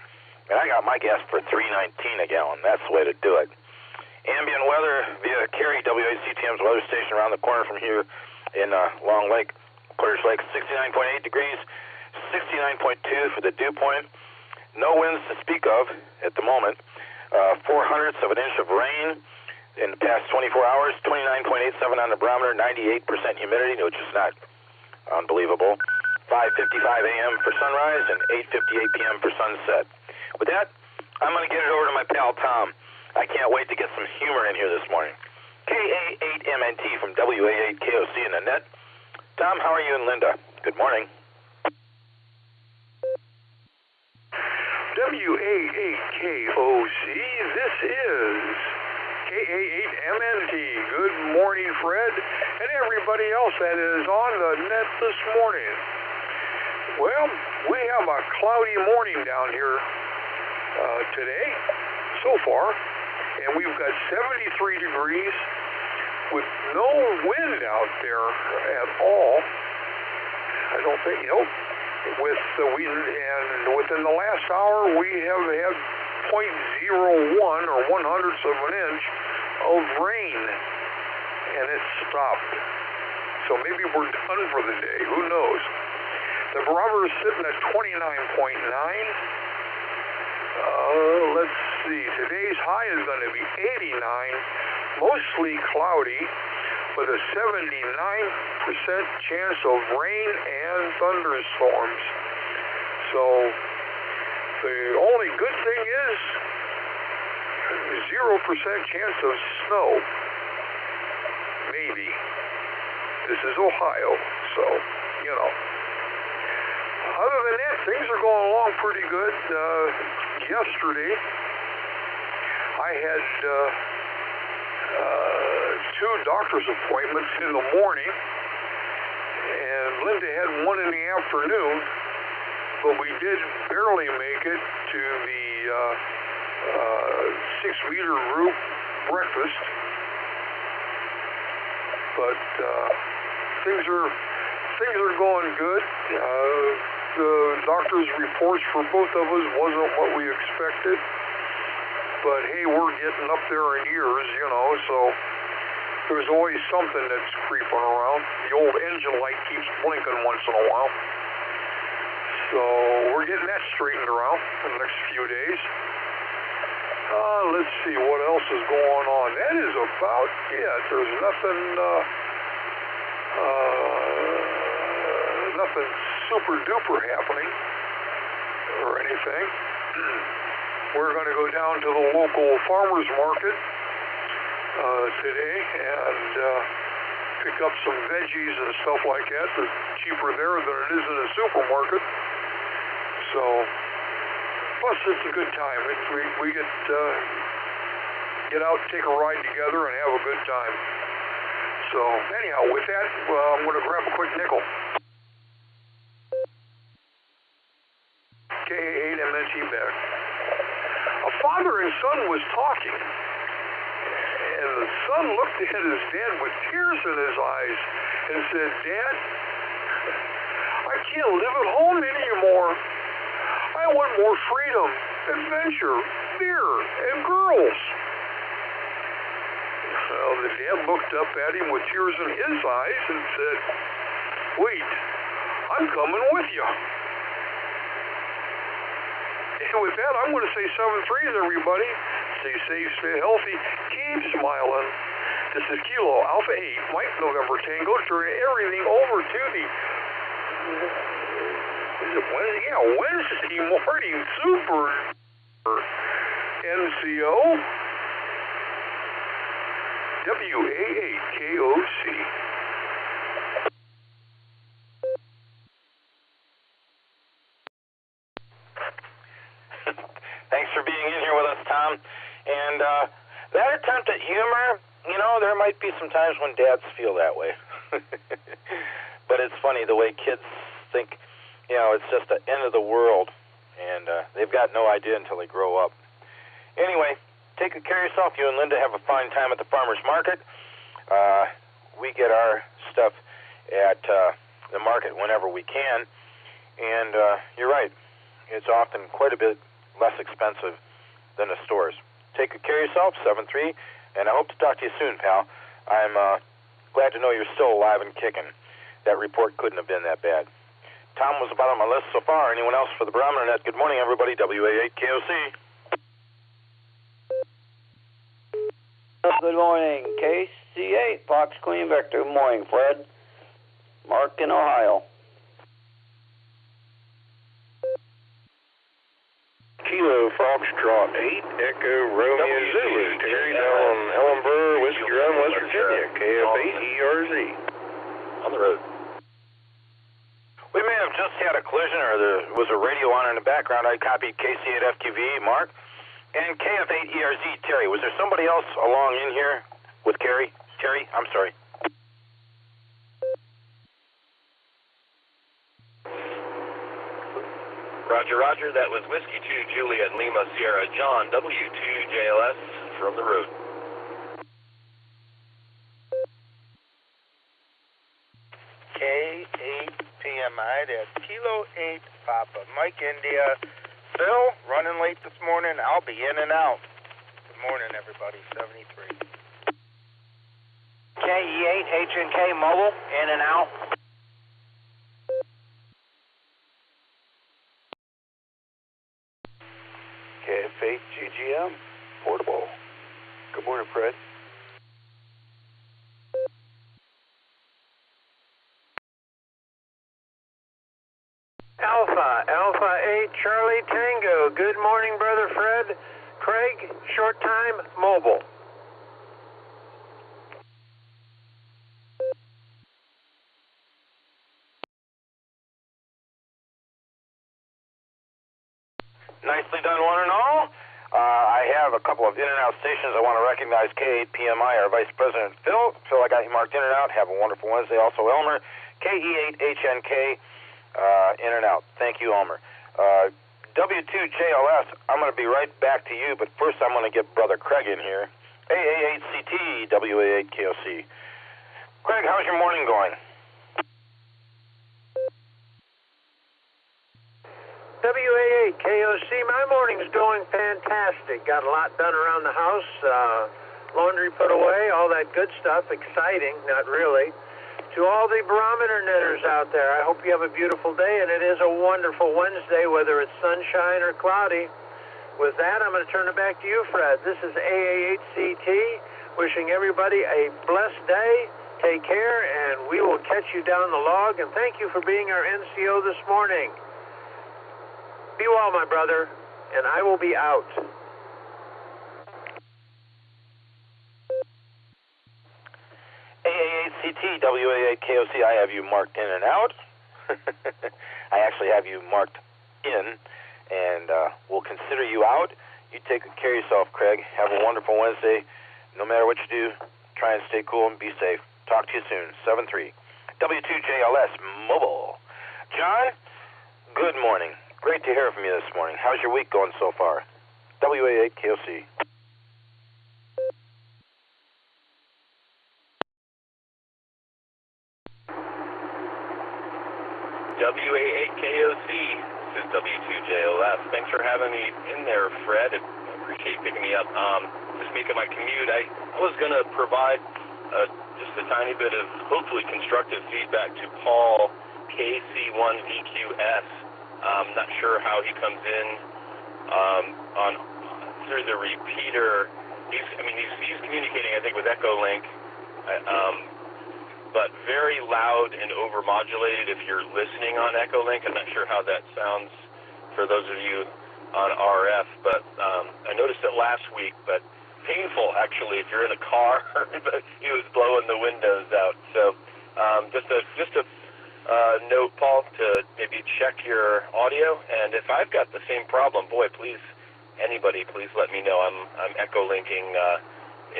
and I got my gas for $3.19 a gallon. That's the way to do it. Ambient weather via Cary WACTM's weather station around the corner from here in Long Lake, Portage Lake, 69.8 degrees, 69.2 for the dew point. No winds to speak of at the moment. 0.04 of an inch of rain in the past 24 hours. 29.87 on the barometer. 98% humidity, which is not unbelievable. 5:55 a.m. for sunrise and 8:58 p.m. for sunset. With that, I'm going to get it over to my pal Tom. I can't wait to get some humor in here this morning. KA8MNT from WA8KOC in the net. Tom, how are you and Linda? Good morning. WA8KOC, this is KA8MNT. Good morning, Fred, and everybody else that is on the net this morning. Well, we have a cloudy morning down here today, so far, and we've got 73 degrees with no wind out there at all. I don't think, within the last hour, we have had 0.01 or 1/100ths of an inch of rain, and it stopped. So maybe we're done for the day. Who knows? The barometer is sitting at 29.9. Let's see. Today's high is going to be 89, mostly cloudy, with a 79% chance of rain and thunderstorms. So the only good thing is 0% chance of snow. Maybe. This is Ohio, so, Other than that, things are going along pretty good. Yesterday, I had 2 doctor's appointments in the morning, and Linda had one in the afternoon, but we did barely make it to the 6-meter group breakfast. But things are going good. The doctor's reports for both of us wasn't what we expected, but hey, we're getting up there in years, so there's always something that's creeping around. The old engine light keeps blinking once in a while. So we're getting that straightened around in the next few days. Let's see what else is going on. That is about it. There's nothing super duper happening or anything. We're going to go down to the local farmers market today and pick up some veggies and stuff like that. It's cheaper there than it is in a supermarket. So, plus it's a good time. We get out, take a ride together, and have a good time. So anyhow, with that, I'm going to grab a quick nickel. K8 MNT back. A father and son was talking, and the son looked at his dad with tears in his eyes and said, "Dad, I can't live at home anymore. I want more freedom, adventure, beer, and girls." Well, the dad looked up at him with tears in his eyes and said, "Wait, I'm coming with you." And with that, I'm going to say 7-3s, everybody. Stay safe, stay healthy, keep smiling. This is Kilo Alpha 8, Mike November Tango, turning everything over to the Wednesday morning super NCO WA8KOC. Thanks for being in here with us, Tom. And that attempt at humor, you know, there might be some times when dads feel that way. But it's funny the way kids think, you know, it's just the end of the world, and they've got no idea until they grow up. Anyway, take good care of yourself. You and Linda have a fine time at the farmer's market. We get our stuff at the market whenever we can, and you're right, it's often quite a bit less expensive than the stores. Take good care of yourself, 7-3, and I hope to talk to you soon, pal. I'm glad to know you're still alive and kicking. That report couldn't have been that bad. Tom was about on my list so far. Anyone else for the Barometer Net? Good morning, everybody. WA8KOC. Good morning, KC8, Fox Queen Vector. Good morning, Fred. Mark in Ohio. Kilo Foxtrot 8, Echo Romeo Zulu, Terry down Ellenboro, Whiskey Run, West Virginia, KF8ERZ. On the road. We may have just had a collision, or there was a radio on in the background. I copied KC8FQV, Mark, and KF8ERZ, Terry. Was there somebody else along in here with Terry? I'm sorry. Roger, roger. That was Whiskey 2 Juliet Lima Sierra John, W2JLS from the road. K8PMI, that's Kilo 8 Papa Mike India. Phil, running late this morning. I'll be in and out. Good morning, everybody. 73. KE8 H&K Mobile, in and out. KF8 GGM, portable. Good morning, Fred. Alpha 8 Charlie Tango. Good morning, Brother Fred. Craig, short time, mobile. Nicely done, one and all. I have a couple of in and out stations. I want to recognize K8PMI, our Vice President, Phil. Phil, I got you marked in and out. Have a wonderful Wednesday. Also, Elmer, KE8HNK, in and out. Thank you, Elmer. W2JLS, I'm going to be right back to you, but first I'm going to get Brother Craig in here. AA8CT, WA8KOC. Craig, how's your morning going? WA8KOC, my morning's going fantastic. Got a lot done around the house, laundry put away, all that good stuff. Exciting, not really. To all the Barometer Netters out there, I hope you have a beautiful day, and it is a wonderful Wednesday, whether it's sunshine or cloudy. With that, I'm going to turn it back to you, Fred. This is AA8CT, wishing everybody a blessed day. Take care, and we will catch you down the log, and thank you for being our NCO this morning. Be well, my brother, and I will be out. AA8CT, WA8KOC, I have you marked in and out. I actually have you marked in, and we'll consider you out. You take good care of yourself, Craig. Have a wonderful Wednesday. No matter what you do, try and stay cool and be safe. Talk to you soon. 73 W2JLS Mobile. John, good morning. Great to hear from you this morning. How's your week going so far? WA8KOC. WA8KOC, this is W2JLS. Thanks for having me in there, Fred. I appreciate you picking me up. This week of my commute, I was going to provide just a tiny bit of hopefully constructive feedback to Paul KC1VQS. I'm not sure how he comes in on through the repeater. He's communicating, I think, with EchoLink. But very loud and overmodulated if you're listening on EchoLink. I'm not sure how that sounds for those of you on RF, but I noticed it last week, but painful actually if you're in a car. But he was blowing the windows out. So just a note, Paul, to maybe check your audio, and if I've got the same problem, boy, please, anybody, please let me know. I'm EchoLinking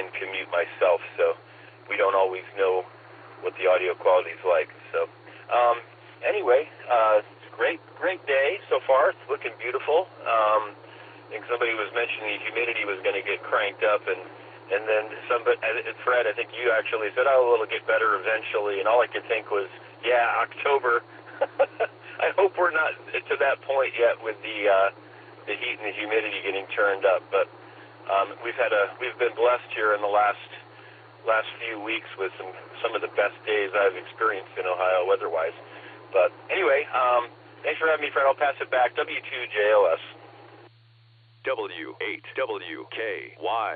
in commute myself, so we don't always know what the audio quality is like. So anyway, it's a great day so far. It's looking beautiful. I think somebody was mentioning the humidity was going to get cranked up, and then Fred, I think you actually said, oh, it'll get better eventually, and all I could think was, yeah, October. I hope we're not to that point yet with the heat and the humidity getting turned up, but we've been blessed here in the last few weeks with some of the best days I've experienced in Ohio weather-wise. But anyway, thanks for having me, Fred. I'll pass it back. W2JLS. W8WKY.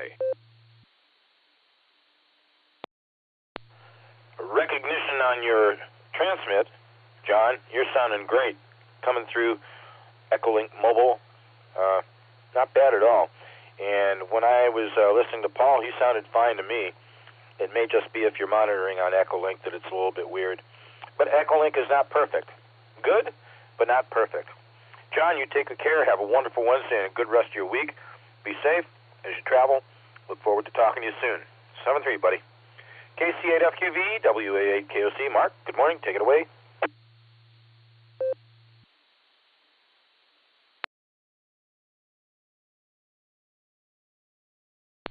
Recognition on your transmit, John. You're sounding great. Coming through EchoLink Mobile. Not bad at all. And when I was listening to Paul, he sounded fine to me. It may just be if you're monitoring on EchoLink that it's a little bit weird. But EchoLink is not perfect. Good, but not perfect. John, you take good care. Have a wonderful Wednesday and a good rest of your week. Be safe as you travel. Look forward to talking to you soon. 7-3, buddy. KC8FQV, WA8KOC. Mark, good morning. Take it away.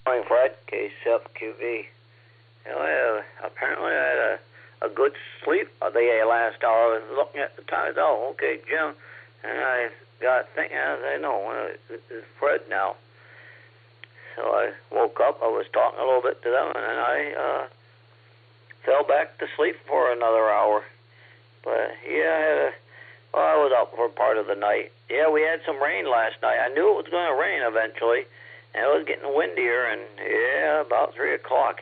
Morning, Fred. KC8QV. Apparently I had a good sleep the last hour. I was looking at the time. Oh, okay, Jim. And I got thinking, I know, it's Fred now. So I woke up. I was talking a little bit to them, and I fell back to sleep for another hour. But yeah, I was up for part of the night. Yeah, we had some rain last night. I knew it was going to rain eventually, and it was getting windier. And yeah, about 3 o'clock,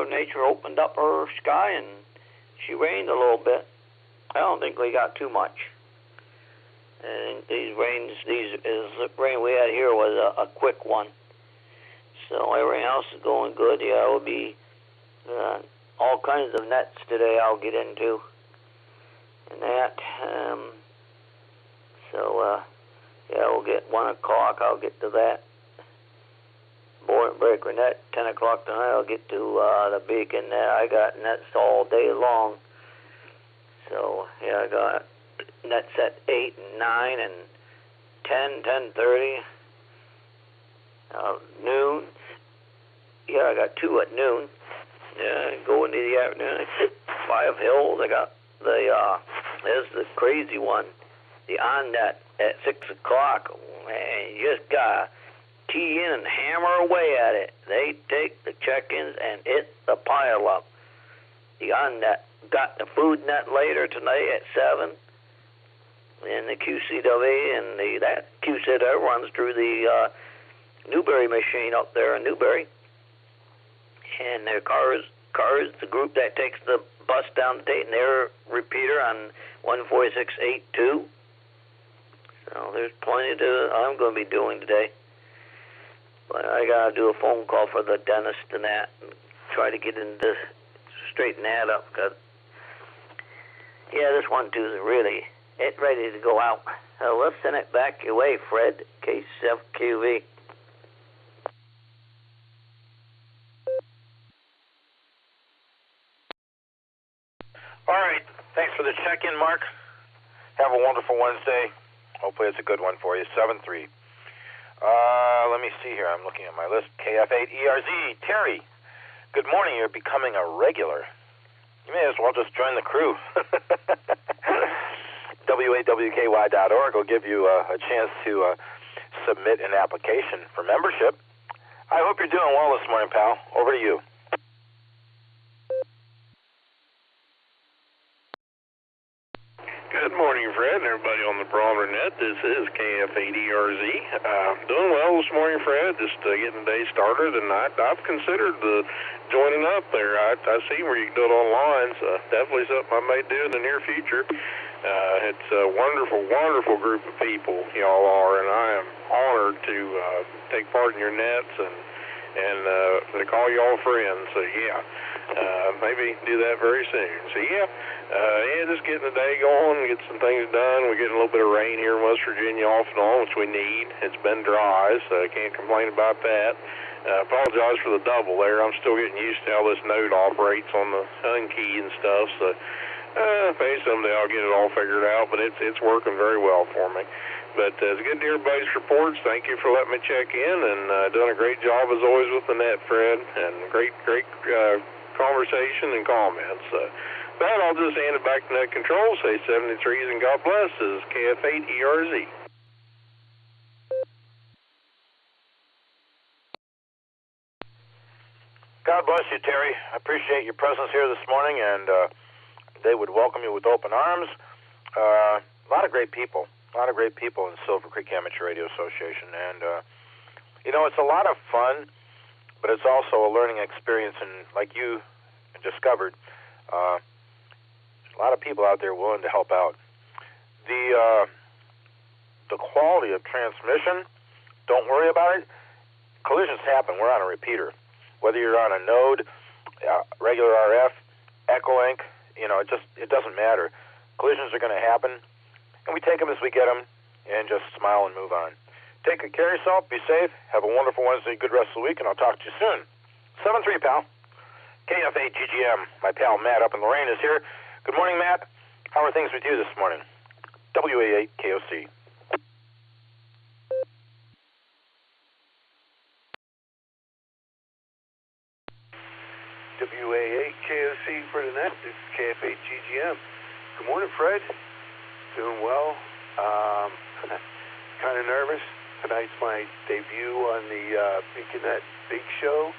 nature opened up her sky and she rained a little bit. I don't think we got too much. And the rain we had here was a quick one. So everything else is going good. Yeah, it will be all kinds of nets today I'll get into. And that. We'll get 1 o'clock. I'll get to that. Breaker net, 10 o'clock tonight, I'll get to the beacon net. I got nets all day long. So, yeah, I got nets at 8 and 9 and 10, 10:30, noon. Yeah, I got 2 at noon. Yeah, go into the afternoon. 5 Hills. I got there's the crazy one, the on net at 6 o'clock. Man, you just got key in and hammer away at it. They take the check-ins and it's the pile-up. The on-net got the food net later tonight at 7. And the QCW and that QCW runs through the Newberry machine up there in Newberry. And their cars, the group that takes the bus down to Dayton, their repeater on 14682. So there's plenty I'm going to be doing today. But I got to do a phone call for the dentist and that and try to straighten that up. Cause, yeah, this one, too, is really ready to go out. So let's send it back your way, Fred, KC8QV. All right. Thanks for the check-in, Mark. Have a wonderful Wednesday. Hopefully it's a good one for you. 7-3. Let me see here. I'm looking at my list. KF8ERZ. Terry, good morning. You're becoming a regular. You may as well just join the crew. WAWKY.org will give you a chance to submit an application for membership. I hope you're doing well this morning, pal. Over to you. Good morning, Fred, and everybody on the Barometer Net. This is KF8ERZ. Doing well this morning, Fred. Just getting the day started, and I've considered joining up there. I see where you can do it online, so definitely something I may do in the near future. It's a wonderful, wonderful group of people y'all are, and I am honored to take part in your nets and they call y'all friends. So yeah, maybe do that very soon. So yeah, just getting the day going, get some things done. We're getting a little bit of rain here in West Virginia off and on, which we need. It's been dry, so I can't complain about that. Apologize for the double there. I'm still getting used to how this node operates on the unkey and stuff. So maybe someday I'll get it all figured out, but it's working very well for me. But it's good to hear everybody's reports. Thank you for letting me check in, and doing a great job as always with the net, Fred, and great conversation and comments. That I'll just hand it back to Net Control. Say 73s and God bless. This is KF8ERZ. God bless you, Terry. I appreciate your presence here this morning, and they would welcome you with open arms. A lot of great people. A lot of great people in Silvercreek Amateur Radio Association. And, it's a lot of fun, but it's also a learning experience. And like you discovered, a lot of people out there willing to help out. The quality of transmission, don't worry about it. Collisions happen. We're on a repeater. Whether you're on a node, regular RF, EchoLink, it doesn't matter. Collisions are going to happen, and we take them as we get them, and just smile and move on. Take good care of yourself. Be safe. Have a wonderful Wednesday, good rest of the week, and I'll talk to you soon. 7-3, pal. KF8GGM. My pal Matt up in Lorraine is here. Good morning, Matt. How are things with you this morning? WA8KOC. WA8KOC for the net. This is KF8GGM. Good morning, Fred. Doing well. Kind of nervous. Tonight's my debut on the Beaconnet Big Show,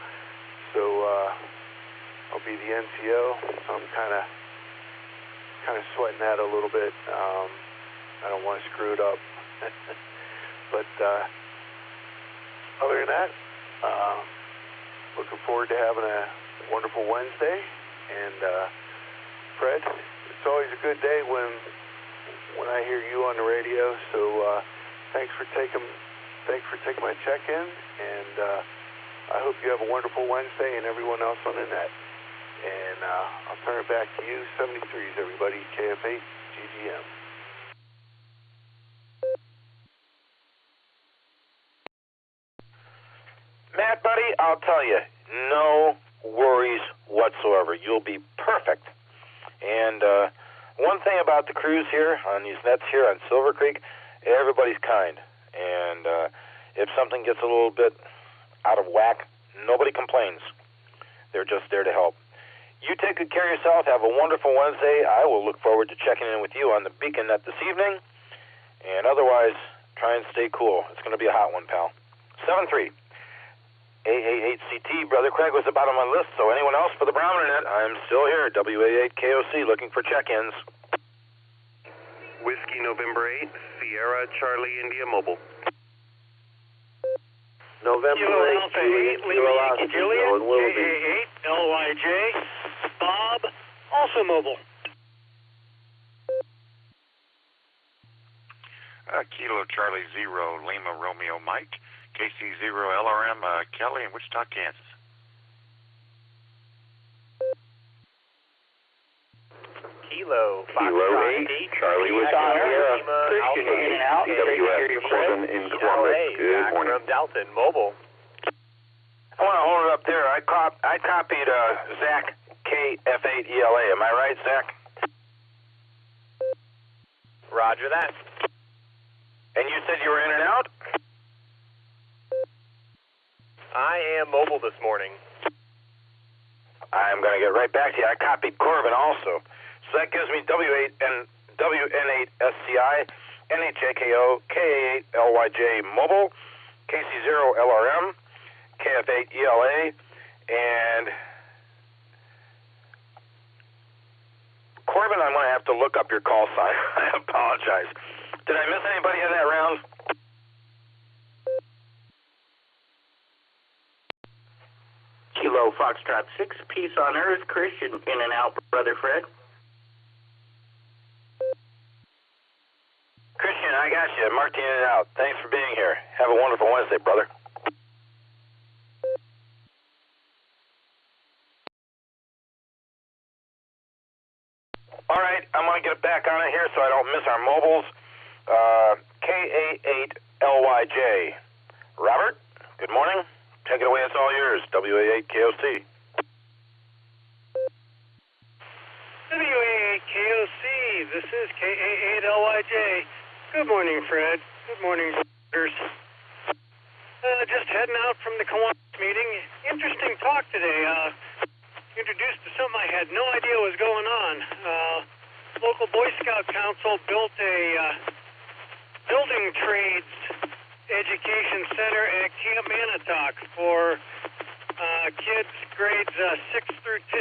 so I'll be the NCO. So I'm kind of sweating that a little bit. I don't want to screw it up. But other than that, looking forward to having a wonderful Wednesday. And Fred, it's always a good day when I hear you on the radio. So thanks for taking my check-in, and I hope you have a wonderful Wednesday, and everyone else on the net. And I'll turn it back to you, 73s, everybody, KF8GGM. Matt, buddy, I'll tell you, no worries whatsoever. You'll be perfect. And one thing about the crews here on these nets here on Silvercreek, everybody's kind. And if something gets a little bit out of whack, nobody complains. They're just there to help. You take good care of yourself. Have a wonderful Wednesday. I will look forward to checking in with you on the Beacon Net this evening. And otherwise, try and stay cool. It's going to be a hot one, pal. 7-3. AA8CT. Brother Craig was about on my list, so anyone else for the Barometer Net, I'm still here. WA8KOC looking for check-ins. Whiskey November 8, Sierra Charlie India Mobile. November 8, Lima Yankee Juliet, KA8, LYJ, Bob, also mobile. Kilo Charlie 0, Lima Romeo Mike, KC0 LRM Kelly in Wichita, Kansas. Kilo 8, Charlie Wichita, Christian in and out, CWF in Columbus. Good morning. From Dalton, mobile. I want to hold it up there. I copied Zach KF8ELA. Am I right, Zach? Roger that. And you said you were in and out? I am mobile this morning. I'm going to get right back to you. I copied Corbin also. So that gives me W8 and WN8SCI, NHJKO, KA8LYJ mobile, KC0LRM, KF8ELA, and Corbin, I'm going to have to look up your call sign. I apologize. Did I miss anybody in that round? Kilo Foxtrot 6, Peace on Earth, Christian, in and out, Brother Fred. Christian, I got you. Marked you in and out. Thanks for being here. Have a wonderful Wednesday, brother. All right, I'm going to get back on it here so I don't miss our mobiles. KA8LYJ. Robert, good morning. Take it away, it's all yours. WA8KOC. WA8KOC, this is KA8LYJ. Good morning, Fred. Good morning, brothers. Just heading out from the Kiwanis meeting. Interesting talk today. Introduced to something I had no idea was going on. Local Boy Scout Council built a building trades education center at Camp Manitowoc for kids grades 6 through 10.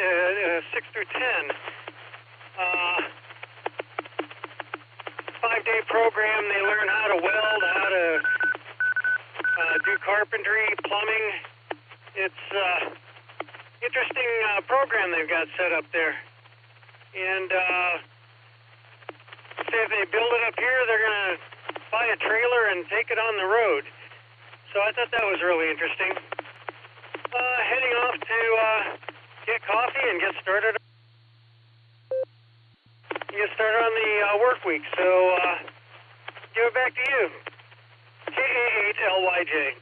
5-day program. They learn how to weld, how to do carpentry, plumbing. It's interesting program they've got set up there. And say if they build it up here, they're going to buy a trailer and take it on the road. So I thought that was really interesting. Heading off to get coffee and get started on the work week. So give it back to you. KA8LYJ.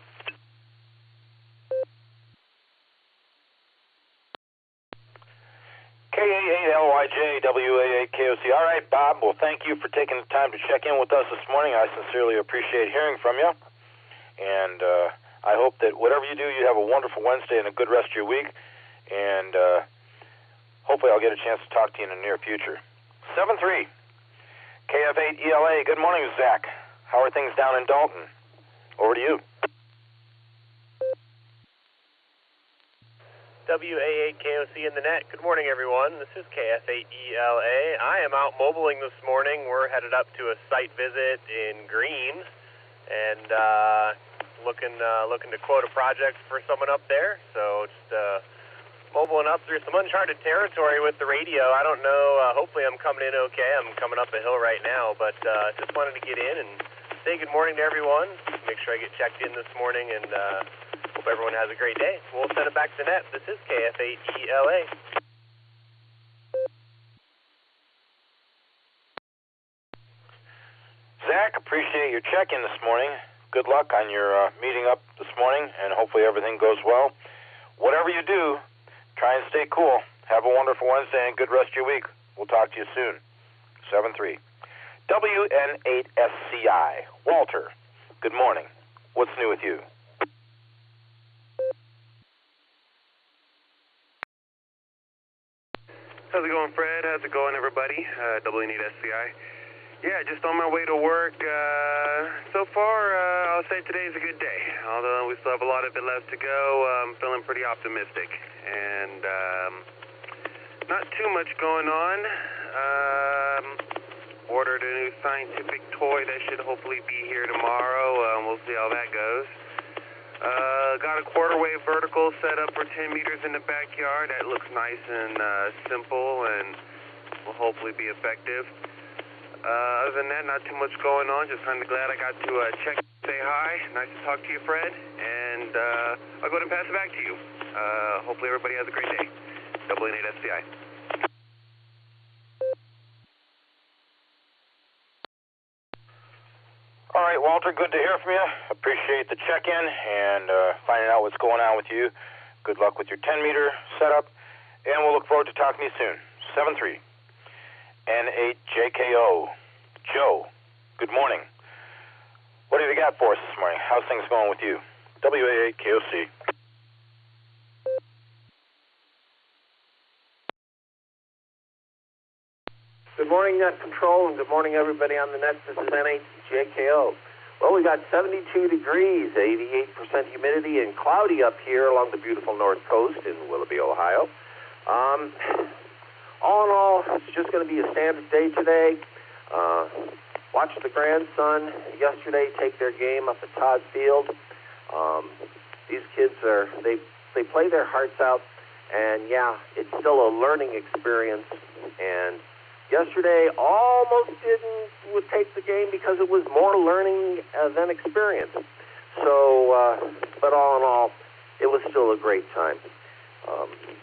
KA8LYJ, WA8KOC. All right, Bob. Well, thank you for taking the time to check in with us this morning. I sincerely appreciate hearing from you. And I hope that whatever you do, you have a wonderful Wednesday and a good rest of your week. And hopefully I'll get a chance to talk to you in the near future. 7-3. KF8ELA. Good morning, Zach. How are things down in Dalton? Over to you. WA8KOC in the net. Good morning, everyone. This is KF8ELA. I am out mobiling this morning. We're headed up to a site visit in Greene and looking to quote a project for someone up there. So just mobiling up through some uncharted territory with the radio. I don't know. Hopefully I'm coming in okay. I'm coming up a hill right now, but just wanted to get in and say good morning to everyone. Make sure I get checked in this morning and hope everyone has a great day. We'll send it back to the net. This is KF8ELA. Zach, appreciate your check-in this morning. Good luck on your meeting up this morning, and hopefully everything goes well. Whatever you do, try and stay cool. Have a wonderful Wednesday and good rest of your week. We'll talk to you soon. 7-3. WN8SCI. Walter, good morning. What's new with you? How's it going, Fred? How's it going, everybody? WN8SCI. Yeah, just on my way to work. So far, I'll say today's a good day. Although we still have a lot of it left to go, I'm feeling pretty optimistic. And not too much going on. Ordered a new scientific toy that should hopefully be here tomorrow. We'll see how that goes. Got a quarter-wave vertical set up for 10 meters in the backyard. That looks nice and simple and will hopefully be effective. Other than that, not too much going on. Just kind of glad I got to check and say hi. Nice to talk to you, Fred. And I'll go ahead and pass it back to you. Hopefully everybody has a great day. WN8SCI. All right, Walter, good to hear from you. Appreciate the check-in and finding out what's going on with you. Good luck with your 10-meter setup, and we'll look forward to talking to you soon. 7-3. N8JKO. Joe, good morning. What have you got for us this morning? How's things going with you? WA8KOC. Good morning, Net Control, and good morning, everybody on the net. This is NHJKO. Well, we got 72 degrees, 88% humidity, and cloudy up here along the beautiful north coast in Willoughby, Ohio. All in all, it's just going to be a standard day today. Watched the grandson yesterday take their game up at Todd Field. These kids they play their hearts out, and yeah, it's still a learning experience. And yesterday almost would take the game because it was more learning than experience. So, but all in all, it was still a great time.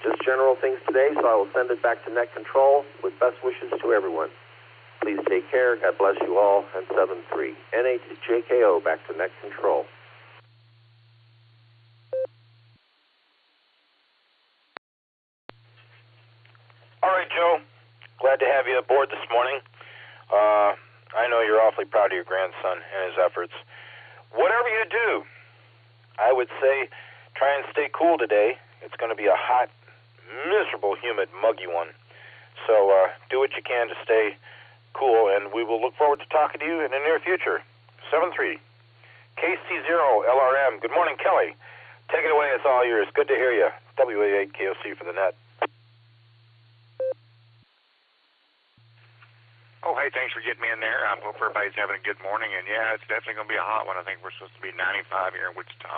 Just general things today, so I will send it back to Net Control with best wishes to everyone. Please take care. God bless you all. And 7-3. NHJKO back to Net Control. All right, Joe. Glad to have you aboard this morning. I know you're awfully proud of your grandson and his efforts. Whatever you do, I would say try and stay cool today. It's going to be a hot, miserable, humid, muggy one. So do what you can to stay cool, and we will look forward to talking to you in the near future. 7-3. KC0LRM. Good morning, Kelly. Take it away. It's all yours. Good to hear you. WA8KOC for the net. Oh, hey, thanks for getting me in there. I hope everybody's having a good morning. And, yeah, it's definitely going to be a hot one. I think we're supposed to be 95 here in Wichita.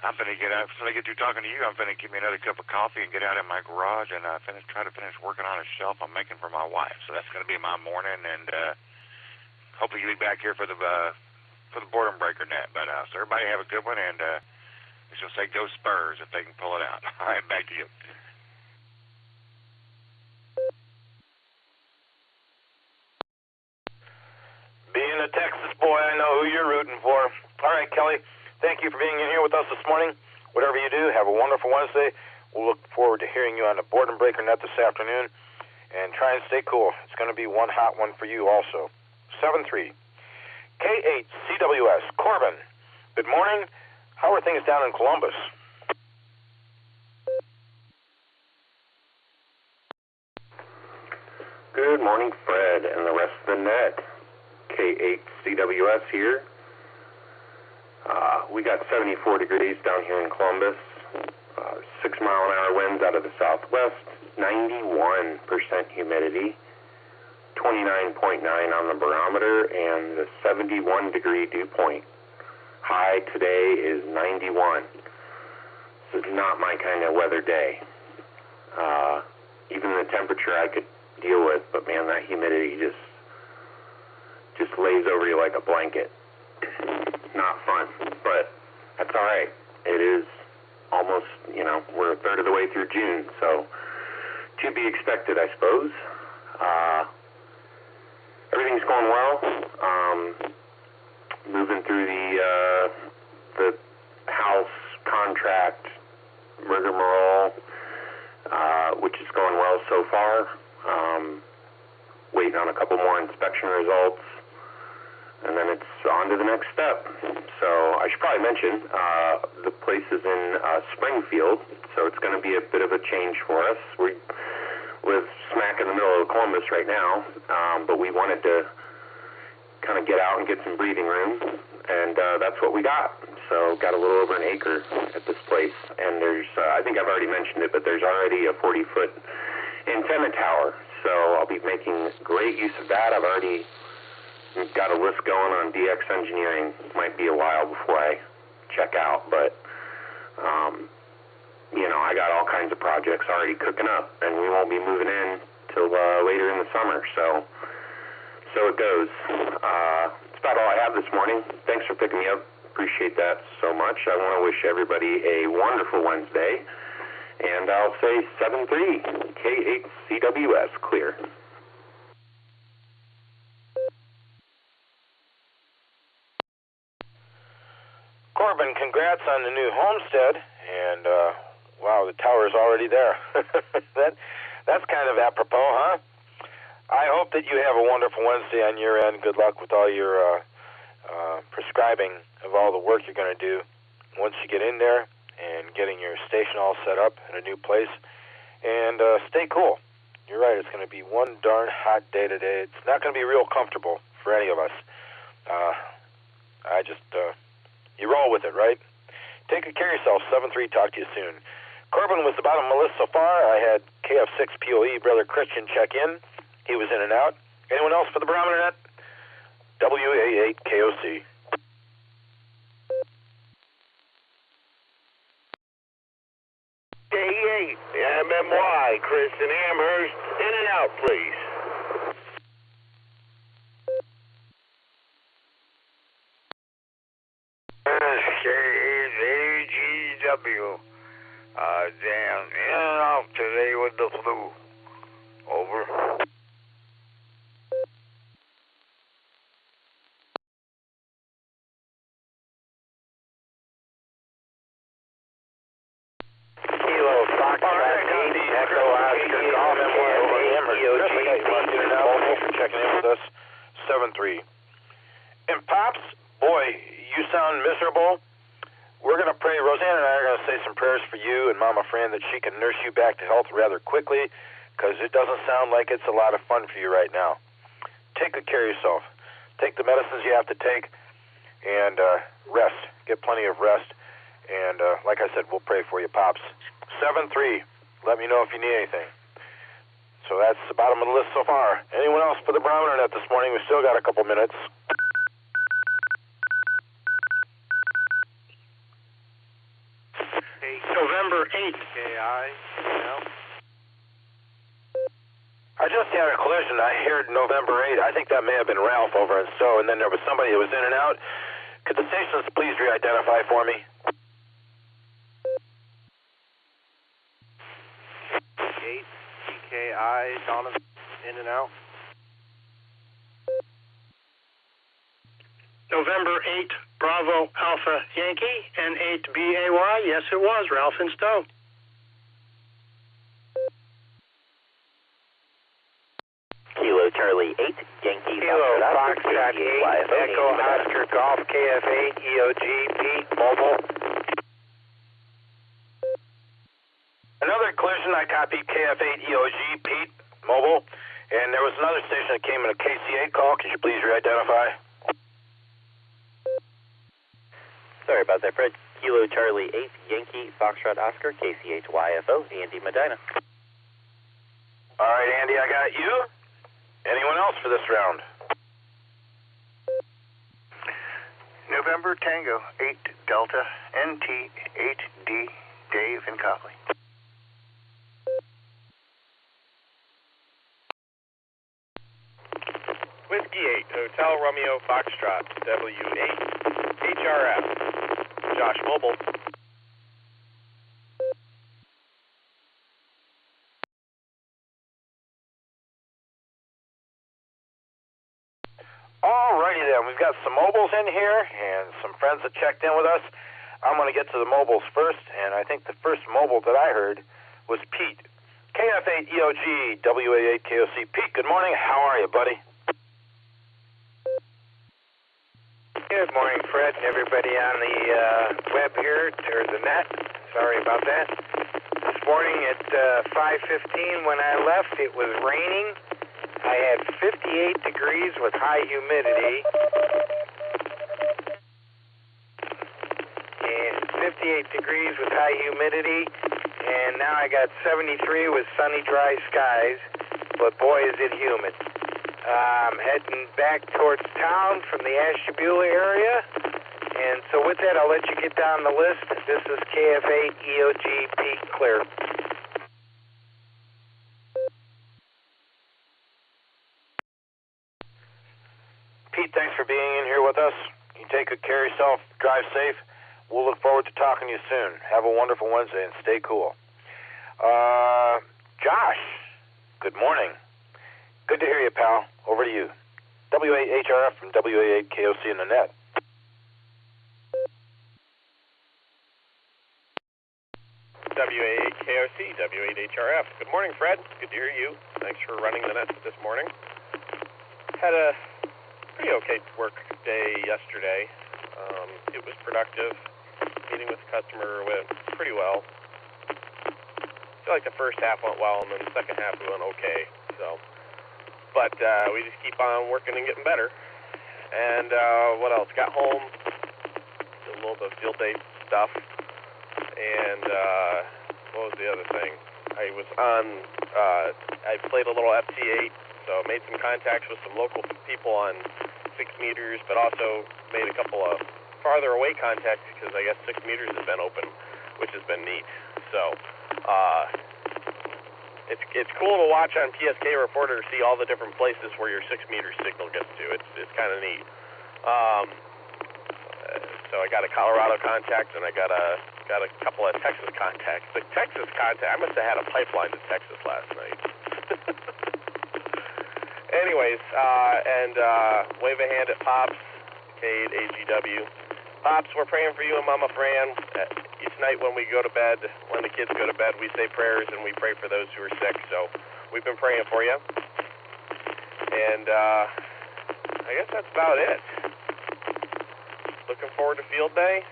I'm going to get out. As soon as I get through talking to you, I'm going to give me another cup of coffee and get out in my garage and try to finish working on a shelf I'm making for my wife. So that's going to be my morning. And hopefully you'll be back here for the boredom breaker net. But so everybody have a good one. And I shall say go Spurs if they can pull it out. All right, back to you. Being a Texas boy, I know who you're rooting for. All right, Kelly, thank you for being in here with us this morning. Whatever you do, have a wonderful Wednesday. We'll look forward to hearing you on the Boredom Breaker Net this afternoon. And try and stay cool. It's going to be one hot one for you also. 7-3. K8CWS. Corbin, good morning. How are things down in Columbus? Good morning, Fred, and the rest of the net. K8CWS here. We got 74 degrees down here in Columbus. 6-mile-an-hour winds out of the southwest. 91% humidity. 29.9 on the barometer, and the 71-degree dew point. High today is 91. This is not my kind of weather day. Even the temperature I could deal with, but man, that humidity just lays over you like a blanket. Not fun, but that's all right. It is almost, we're a third of the way through June, so to be expected, I suppose. Everything's going well. Moving through the house contract rigmarole, which is going well so far. Waiting on a couple more inspection results, and then it's on to the next step. So I should probably mention the place is in Springfield, so it's going to be a bit of a change for us. We live smack in the middle of Columbus right now, but we wanted to kind of get out and get some breathing room, and that's what we got. So got a little over an acre at this place, and there's, I think I've already mentioned it, but there's already a 40-foot antenna tower, so I'll be making great use of that. I've already got a list going on DX Engineering. Might be a while before I check out, but I got all kinds of projects already cooking up, and we won't be moving in till later in the summer, so it goes. That's about all I have this morning. Thanks for picking me up. Appreciate that so much. I want to wish everybody a wonderful Wednesday, and I'll say 7-3, K8CWS, clear. Corbin, congrats on the new homestead, and wow, the tower is already there. That's kind of apropos, huh? I hope that you have a wonderful Wednesday on your end. Good luck with all your prescribing of all the work you're going to do once you get in there and getting your station all set up in a new place. And stay cool. You're right, it's going to be one darn hot day today. It's not going to be real comfortable for any of us. You roll with it, right? Take good care of yourself. 7-3, talk to you soon. Corbin was the bottom of the list so far. I had KF6 POE, Brother Christian, check in. He was in and out. Anyone else for the Barometer Net? WA8 KOC. K8, MMY, Kristen Amherst, in and out, please. K8AGW. Damn, in and out today with the flu. Over. Kilo Foxtrot 8, Echo Oscar Golf, checking in with us. 7-3. And Pops, boy, you sound miserable. We're going to pray. Roseanne and I are going to say some prayers for you and Mama Fran that she can nurse you back to health rather quickly, because it doesn't sound like it's a lot of fun for you right now. Take good care of yourself. Take the medicines you have to take, and rest. Get plenty of rest. And like I said, we'll pray for you, Pops. 7-3. Let me know if you need anything. So that's the bottom of the list so far. Anyone else for the Barometer Net this morning? We've still got a couple minutes. November 8th. KI, I just had a collision. I heard November 8th. I think that may have been Ralph over in Stowe, and then there was somebody who was in and out. Could the stations please re-identify for me? 8, DKI, Donovan, in and out. November 8, Bravo Alpha Yankee, and 8 BAY. Yes, it was Ralph and Stowe. Kilo Charlie 8, Yankee Kilo Foxtrot 8, Echo Oscar Golf, KF8, EOG, Pete, Mobile. Another collision, I copied KF8 EOG, Pete, Mobile, and there was another station that came in a KC8 call. Could you please re-identify? Sorry about that, Fred. Kilo Charlie 8, Yankee Foxtrot Oscar, KCH YFO, Andy Medina. All right, Andy, I got you. Anyone else for this round? November Tango 8 Delta NT 8D Dave in Copley. Whiskey 8 Hotel Romeo Foxtrot W8 HRF Josh Mobile. Alrighty then, we've got some mobiles in here and some friends that checked in with us. I'm going to get to the mobiles first, and I think the first mobile that I heard was Pete. KF8 EOG WA8 KOC. Pete, good morning. How are you, buddy? Good morning, Fred, and everybody on the web here, or the net. Sorry about that. This morning at 5:15 when I left, it was raining. I had 58 degrees with high humidity. And 58 degrees with high humidity. And now I got 73 with sunny, dry skies. But boy, is it humid. I'm heading back towards town from the Ashtabula area. And so with that, I'll let you get down the list. This is KF8 EOG Pete Clear. Pete, thanks for being in here with us. You take good care of yourself. Drive safe. We'll look forward to talking to you soon. Have a wonderful Wednesday and stay cool. Josh, good morning. Good to hear you, pal. Over to you. WA8HRF from WA8KOC in the net. WA8KOC, W8HRF. Good morning, Fred. Good to hear you. Thanks for running the net this morning. Had a pretty okay work day yesterday. It was productive. Meeting with the customer went pretty well. I feel like the first half went well, and then the second half went okay. But we just keep on working and getting better. And what else? Got home, did a little bit of field day stuff, and what was the other thing? I played a little FT8, so made some contacts with some local people on 6 meters, but also made a couple of farther away contacts because I guess 6 meters has been open, which has been neat. So it's cool to watch on PSK Reporter to see all the different places where your 6 meter signal gets to. It's kind of neat. So I got a Colorado contact and I got a couple of Texas contacts. The Texas contact, I must have had a pipeline to Texas last night. Anyways, wave a hand at Pops, K8AGW. Pops, we're praying for you and Mama Fran. Each night when we go to bed, when the kids go to bed, we say prayers and we pray for those who are sick. So we've been praying for you. And I guess that's about it. Looking forward to field day.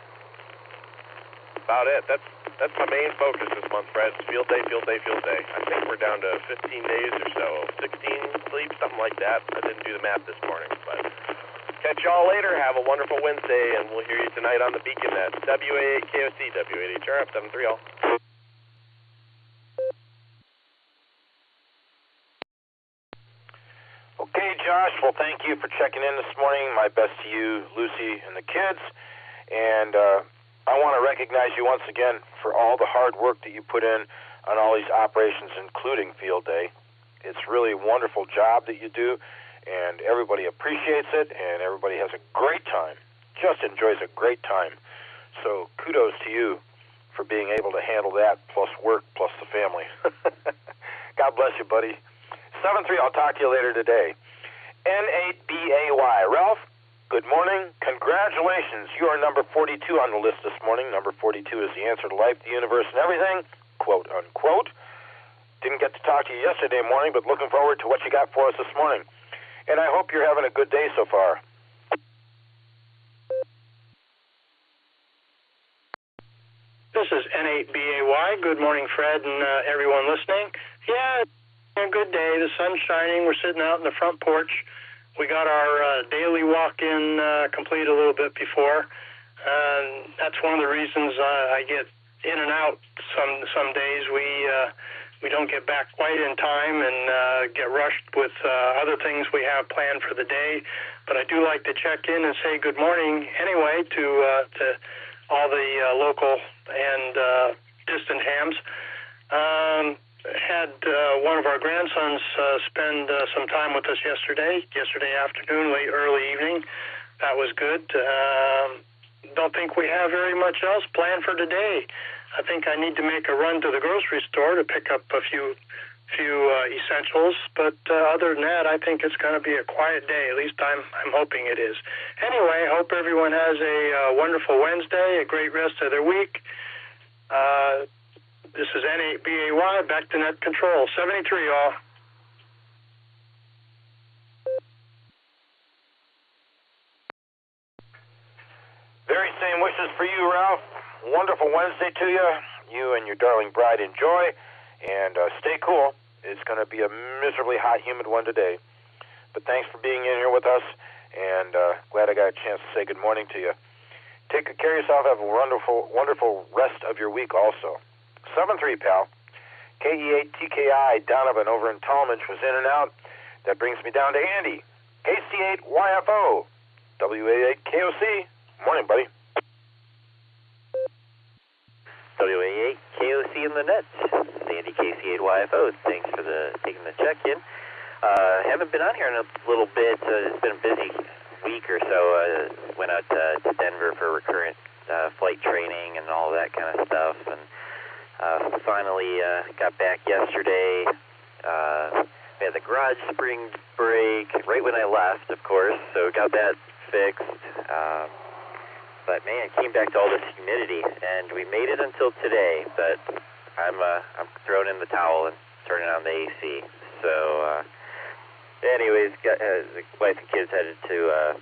About it. That's my main focus this month, Fred. Field day, field day, field day. I think we're down to 15 days or so. 16 sleep, something like that. I didn't do the math this morning, but catch y'all later. Have a wonderful Wednesday, and we'll hear you tonight on the Beacon Net. WA8KOC, W8HRF, 73 all. Okay, Josh, well, thank you for checking in this morning. My best to you, Lucy, and the kids. And I want to recognize you once again for all the hard work that you put in on all these operations, including field day. It's really a wonderful job that you do, and everybody appreciates it, and everybody has a great time, just enjoys a great time. So kudos to you for being able to handle that, plus work, plus the family. God bless you, buddy. 7-3, I'll talk to you later today. N8BAY. Ralph, good morning. Congratulations. You are number 42 on the list this morning. Number 42 is the answer to life, the universe, and everything, quote, unquote. Didn't get to talk to you yesterday morning, but looking forward to what you got for us this morning. And I hope you're having a good day so far. This is N8BAY. Good morning, Fred, and everyone listening. Yeah, a good day. The sun's shining. We're sitting out in the front porch. We got our daily walk-in complete a little bit before. That's one of the reasons I get in and out some days. We don't get back quite in time and get rushed with other things we have planned for the day. But I do like to check in and say good morning anyway to all the local and distant hams. Had one of our grandsons spend some time with us yesterday afternoon, late early evening. That was good. Don't think we have very much else planned for today. I think I need to make a run to the grocery store to pick up a few essentials, but other than that, I think it's going to be a quiet day. At least I'm hoping it is. Anyway, hope everyone has a wonderful Wednesday, a great rest of their week. This is N8BAY, back to net control. 73, all. Very same wishes for you, Ralph. Wonderful Wednesday to you. You and your darling bride enjoy, and stay cool. It's going to be a miserably hot, humid one today. But thanks for being in here with us, and glad I got a chance to say good morning to you. Take good care of yourself. Have a wonderful, wonderful rest of your week also. 7-3, pal. KE8TKI Donovan over in Talmadge was in and out. That brings me down to Andy. KC8YFO. WA8KOC. Morning, buddy. WA8KOC in the net. Andy KC8YFO. Thanks for taking the check-in. Haven't been on here in a little bit. It's been a busy week or so. Went out to Denver for recurrent flight training and all that kind of stuff. And finally got back yesterday. We had the garage spring break right when I left, of course, so got that fixed. But man, came back to all this humidity, and we made it until today. But I'm throwing in the towel and turning on the AC. So, anyways, the wife and kids headed to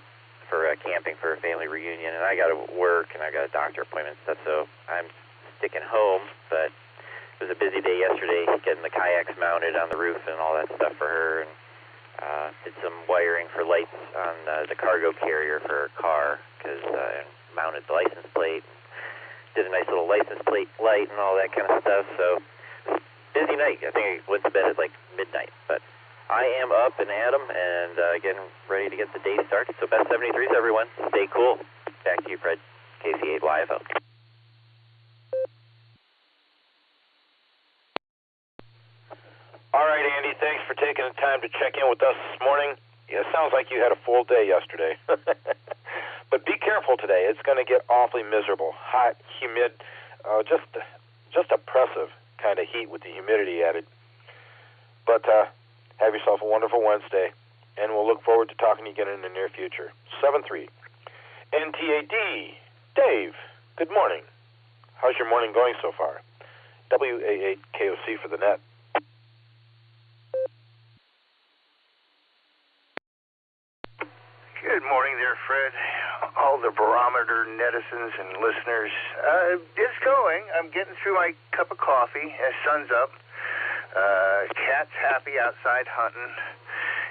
for camping for a family reunion, and I got to work and I got a doctor appointment and stuff. So I'm sticking home, but it was a busy day yesterday getting the kayaks mounted on the roof and all that stuff for her, and did some wiring for lights on the cargo carrier for her car, because mounted the license plate, did a nice little license plate light and all that kind of stuff. So busy night. I think I went to bed at like midnight, but I am up and at 'em and getting ready to get the day started. So best 73s, everyone. Stay cool. Back to you, Fred. KC8YFO. All right, Andy, thanks for taking the time to check in with us this morning. It sounds like you had a full day yesterday. But be careful today. It's going to get awfully miserable. Hot, humid, just oppressive kind of heat with the humidity added. But have yourself a wonderful Wednesday, and we'll look forward to talking to you again in the near future. 7-3. NTAD. Dave, good morning. How's your morning going so far? WA8KOC for the net. Good morning there, Fred. All the Barometer netizens and listeners. It's going. I'm getting through my cup of coffee. Sun's up. Cat's happy outside hunting.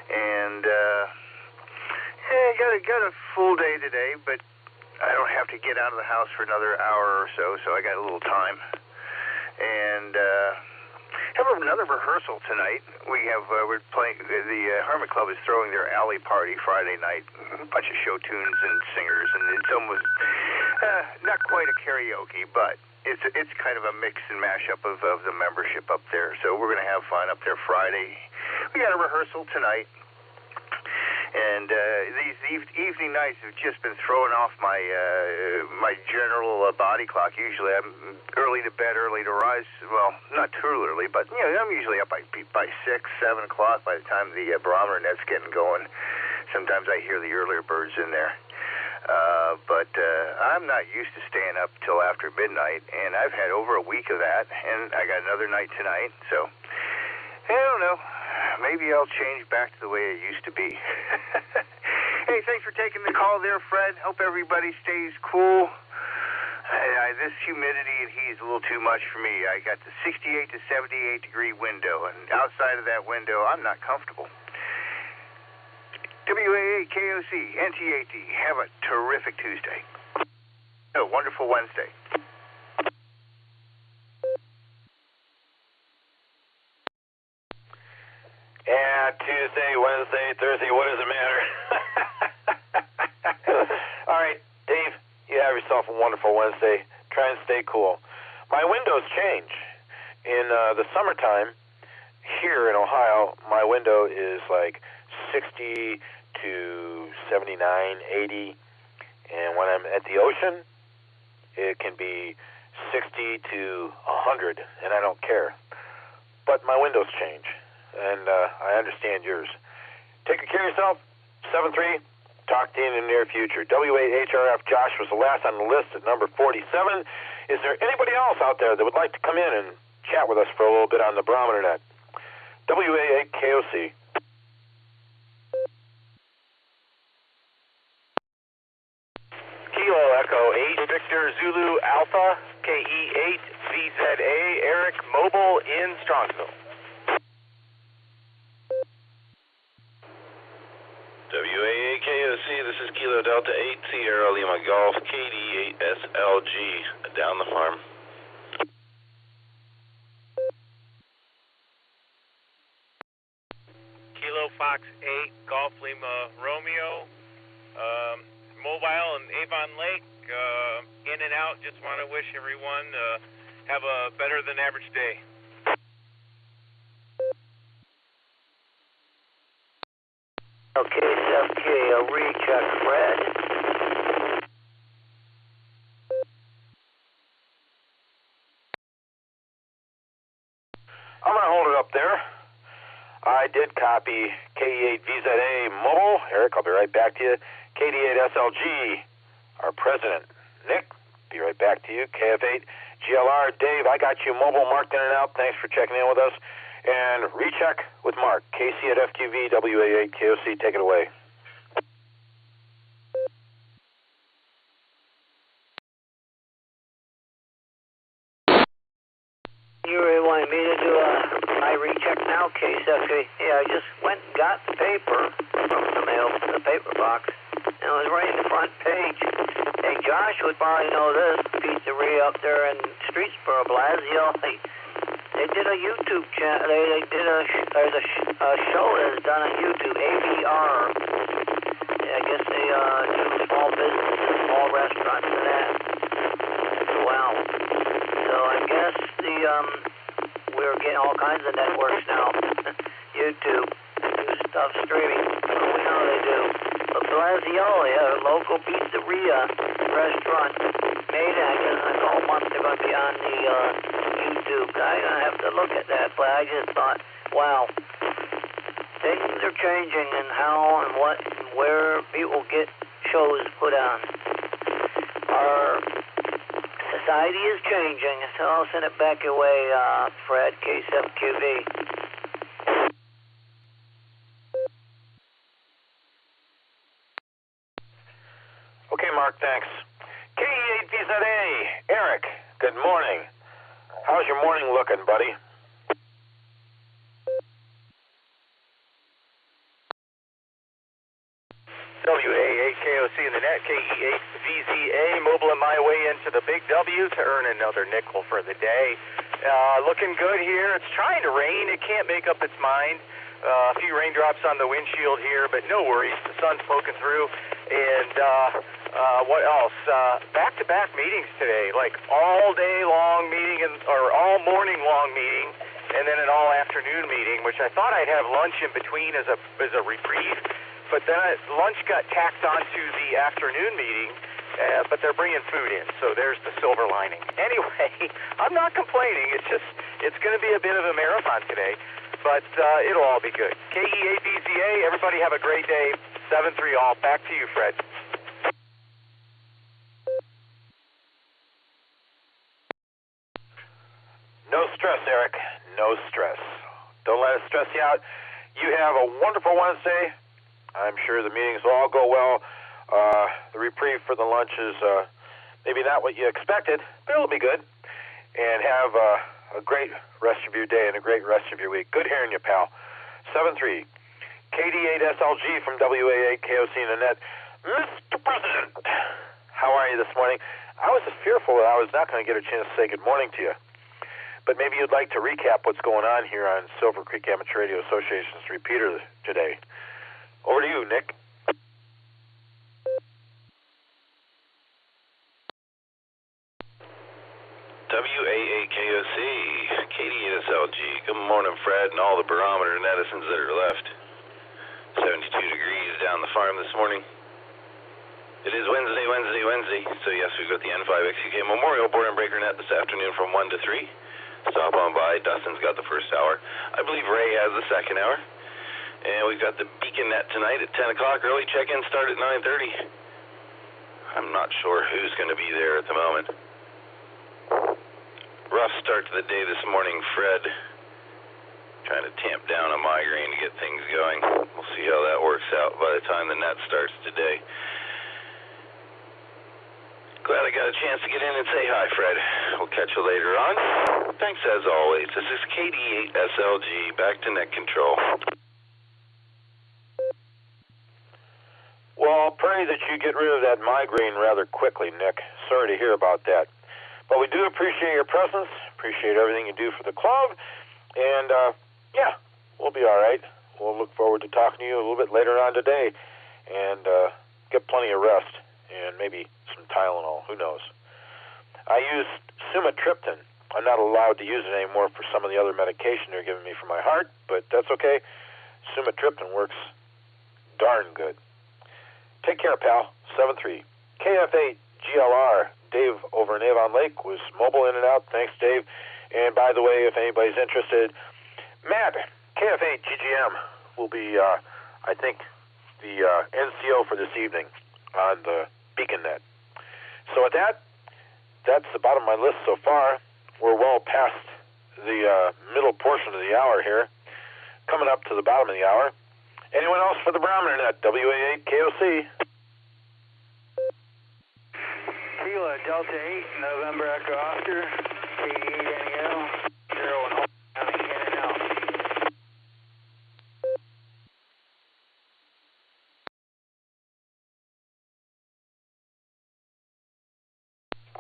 And got a full day today, but I don't have to get out of the house for another hour or so, so I got a little time. And have another rehearsal tonight. We're playing. The Hermit Club is throwing their alley party Friday night. A bunch of show tunes and singers, and it's almost not quite a karaoke, but it's kind of a mix and mashup of the membership up there. So we're going to have fun up there Friday. We got a rehearsal tonight. And these evening nights have just been throwing off my my general body clock. Usually I'm early to bed, early to rise. Well, not too early, but I'm usually up by 6, 7 o'clock by the time the Barometer Net's getting going. Sometimes I hear the earlier birds in there. But I'm not used to staying up till after midnight, and I've had over a week of that, and I got another night tonight, so I don't know. Maybe I'll change back to the way it used to be. Hey, thanks for taking the call there, Fred. Hope everybody stays cool. This humidity and heat is a little too much for me. I got the 68 to 78 degree window, and outside of that window, I'm not comfortable. WA8KOC, NTAD, have a terrific Tuesday. A wonderful Wednesday. Yeah, Tuesday, Wednesday, Thursday, what does it matter? All right, Dave, you have yourself a wonderful Wednesday. Try and stay cool. My windows change. In the summertime, here in Ohio, my window is like 60 to 79, 80. And when I'm at the ocean, it can be 60 to 100, and I don't care. But my windows change. And I understand yours. Take good care of yourself. 7-3. Talk to you in the near future. WA8HRF Josh was the last on the list at number 47. Is there anybody else out there that would like to come in and chat with us for a little bit on the Barometer Net? WA8KOC. Kilo Echo 8 Victor Zulu Alpha KE8 VZA Eric Mobile in Strongsville. WA8KOC, this is Kilo Delta 8 Sierra Lima Golf KD8 SLG down the farm. Kilo Fox 8 Golf Lima Romeo, Mobile and Avon Lake, in and out. Just want to wish everyone have a better than average day. Okay, 7K, I'll recheck Fred. I'm going to hold it up there. I did copy KE8 VZA Mobile. Eric, I'll be right back to you. KD8 SLG, our president. Nick, be right back to you. KF8 GLR, Dave, I got you mobile marked in and out. Thanks for checking in with us. And recheck with Mark. KC at FQV, WA8, KOC, take it away. You really wanted me to do my recheck now, case FQV? Yeah, I just went and got the paper from the mail, the paper box, and it was right in the front page. Hey, Josh would probably know this pizzeria up there in Streetsboro, Blasio. They did a YouTube channel. They did a show that is done on YouTube, ABR. Yeah, I guess they do small businesses, small restaurants and that. Wow. So I guess we're getting all kinds of networks now. YouTube, do stuff streaming. We know they do. But Blasio, a local pizzeria restaurant, made it. I guess in a couple months they're going to be on the YouTube. I'm going to have to look at that, but I just thought, wow, things are changing and how and what and where people get shows put on. Our society is changing, so I'll send it back your way, Fred, KSFQV. Okay, Mark, thanks. KE8VZA, Eric, good morning. How's your morning looking, buddy? WA8KOC in the net, KE8VZA, mobile my way into the big W to earn another nickel for the day. Looking good here. It's trying to rain. It can't make up its mind. A few raindrops on the windshield here, but no worries. The sun's poking through. And what else? Back-to-back meetings today, like all day long meeting or all morning long meeting, and then an all afternoon meeting, which I thought I'd have lunch in between as a reprieve, but then lunch got tacked onto the afternoon meeting. But they're bringing food in, so there's the silver lining. Anyway, I'm not complaining. It's going to be a bit of a marathon today, but it'll all be good. KE8VZA, everybody have a great day. 7-3 all. Back to you, Fred. No stress, Eric. No stress. Don't let it stress you out. You have a wonderful Wednesday. I'm sure the meetings will all go well. The reprieve for the lunch is maybe not what you expected, but it'll be good. And have a great rest of your day and a great rest of your week. Good hearing you, pal. 7-3. KD8SLG from WA8 KOC in the net. Mr. President, how are you this morning? I was fearful that I was not going to get a chance to say good morning to you. But maybe you'd like to recap what's going on here on Silvercreek Amateur Radio Association's repeater today. Over to you, Nick. WA8KOC, KD8SLG. Good morning, Fred, and all the Barometer netizens that are left. 72 degrees down the farm this morning. It is Wednesday, so yes, we've got the N5XUK Memorial Board and Breaker Net this afternoon from 1 to 3. Stop on by. Dustin's got the first hour. I believe Ray has the second hour. And we've got the Beacon Net tonight at 10 o'clock. Early check-in start at 9:30. I'm not sure who's going to be there at the moment. Rough start to the day this morning, Fred. Trying to tamp down a migraine to get things going. We'll see how that works out by the time the net starts today. Glad I got a chance to get in and say hi, Fred. We'll catch you later on. Thanks as always. This is KD8SLG, back to net control. Well, I'll pray that you get rid of that migraine rather quickly, Nick. Sorry to hear about that. But we do appreciate your presence, appreciate everything you do for the club, and, yeah, we'll be all right. We'll look forward to talking to you a little bit later on today, and get plenty of rest, and maybe some Tylenol, who knows. I use sumatriptan. I'm not allowed to use it anymore for some of the other medication they're giving me for my heart, but that's okay. Sumatriptan works darn good. Take care, pal. 7-3. KF8 GLR. Dave over in Avon Lake was mobile in and out. Thanks, Dave. And by the way, if anybody's interested, Matt, KF8 GGM will be, I think, the NCO for this evening on the Beacon Net. So with that, that's the bottom of my list so far. We're well past the middle portion of the hour here, coming up to the bottom of the hour. Anyone else for the Barometer Net? WA8KOC. Kilo Delta 8, November Echo Oscar, 88 NEO, 0 and Home County, in and out.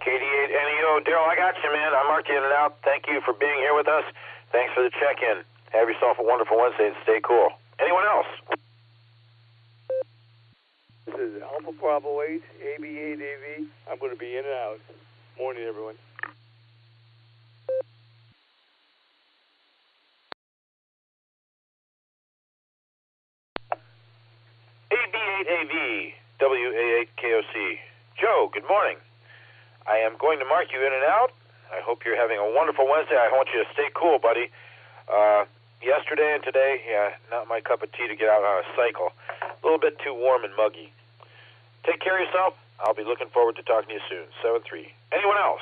KD8 NEO. Daryl, I got you, man. I marked you in and out. Thank you for being here with us. Thanks for the check-in. Have yourself a wonderful Wednesday and stay cool. Anyone else? This is Alpha Bravo 8, AB8AV. I'm going to be in and out. Morning, everyone. AB8AV, WA8KOC. Joe, good morning. I am going to mark you in and out. I hope you're having a wonderful Wednesday. I want you to stay cool, buddy. Yesterday and today, not my cup of tea to get out on a cycle. A little bit too warm and muggy. Take care of yourself. I'll be looking forward to talking to you soon. 7-3. Anyone else?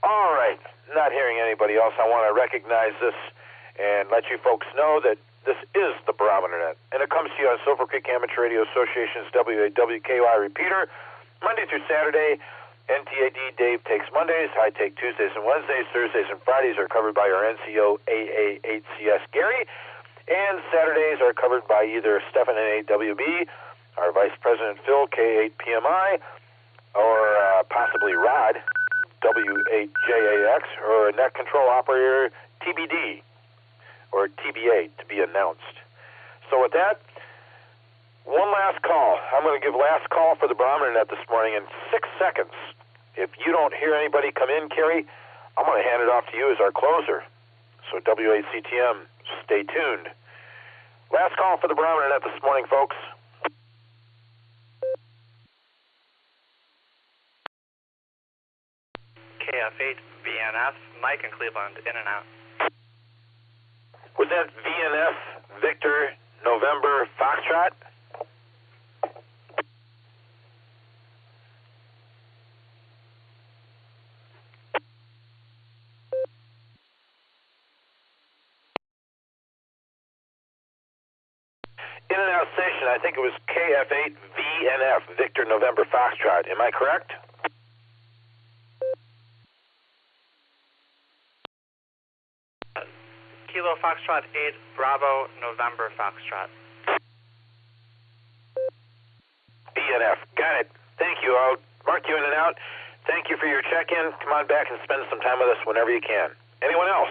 All right. Not hearing anybody else. I want to recognize this and let you folks know that this is the Barometer Net, and it comes to you on Silvercreek Amateur Radio Association's WAWKY repeater, Monday through Saturday. NTAD Dave takes Mondays, I take Tuesdays and Wednesdays. Thursdays and Fridays are covered by our NCO AA8CS Gary, and Saturdays are covered by either Stefan NAWB, our Vice President Phil K8PMI, or possibly Rod W8JAX, or a Net Control Operator TBD, or TBA, to be announced. So with that, one last call. I'm going to give last call for the Barometer Net this morning in 6 seconds. If you don't hear anybody come in, Kerry, I'm going to hand it off to you as our closer. So WACTM, stay tuned. Last call for the Barometer Net this morning, folks. KF8, VNF, Mike in Cleveland, in and out. Was that VNF, Victor, November, Foxtrot? In and out station, I think it was KF8, VNF, Victor, November, Foxtrot. Am I correct? Kilo Foxtrot 8, Bravo, November, Foxtrot. BNF. Got it. Thank you. I'll mark you in and out. Thank you for your check-in. Come on back and spend some time with us whenever you can. Anyone else?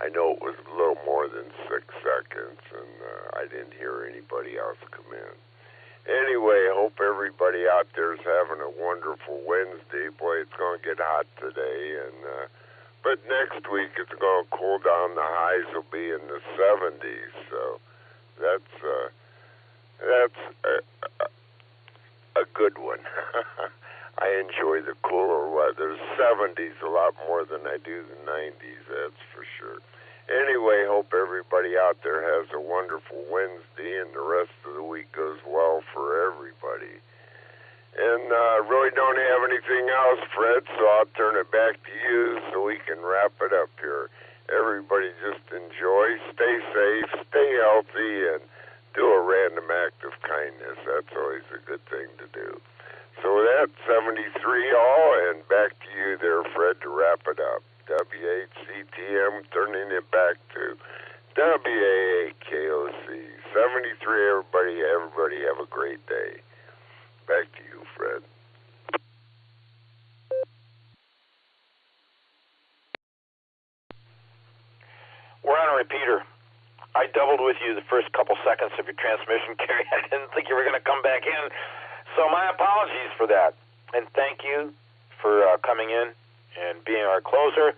I know it was a little more than 6 seconds, and I didn't hear anybody else come in. Anyway, hope everybody out there is having a wonderful Wednesday. Boy, it's going to get hot today, and but next week it's going to cool down. The highs will be in the 70s, so that's a good one. I enjoy the cooler weather. 70s a lot more than I do the 90s, that's for sure. Anyway, hope everybody out there has a wonderful Wednesday and the rest of the week goes well for everybody. And really don't have anything else, Fred, so I'll turn it back to you so we can wrap it up here. Everybody just enjoy, stay safe, stay healthy, and do a random act of kindness. That's always a good thing to do. So that's 73 all, and back to you there, Fred, to wrap it up. WHCTM, turning it back to WAAKOC. 73, everybody have a great day. Back to you, Fred. We're on a repeater. I doubled with with you the first couple seconds of your transmission, Kerry. I didn't think you were going to come back in. So my apologies for that. And thank you for coming in and being our closer.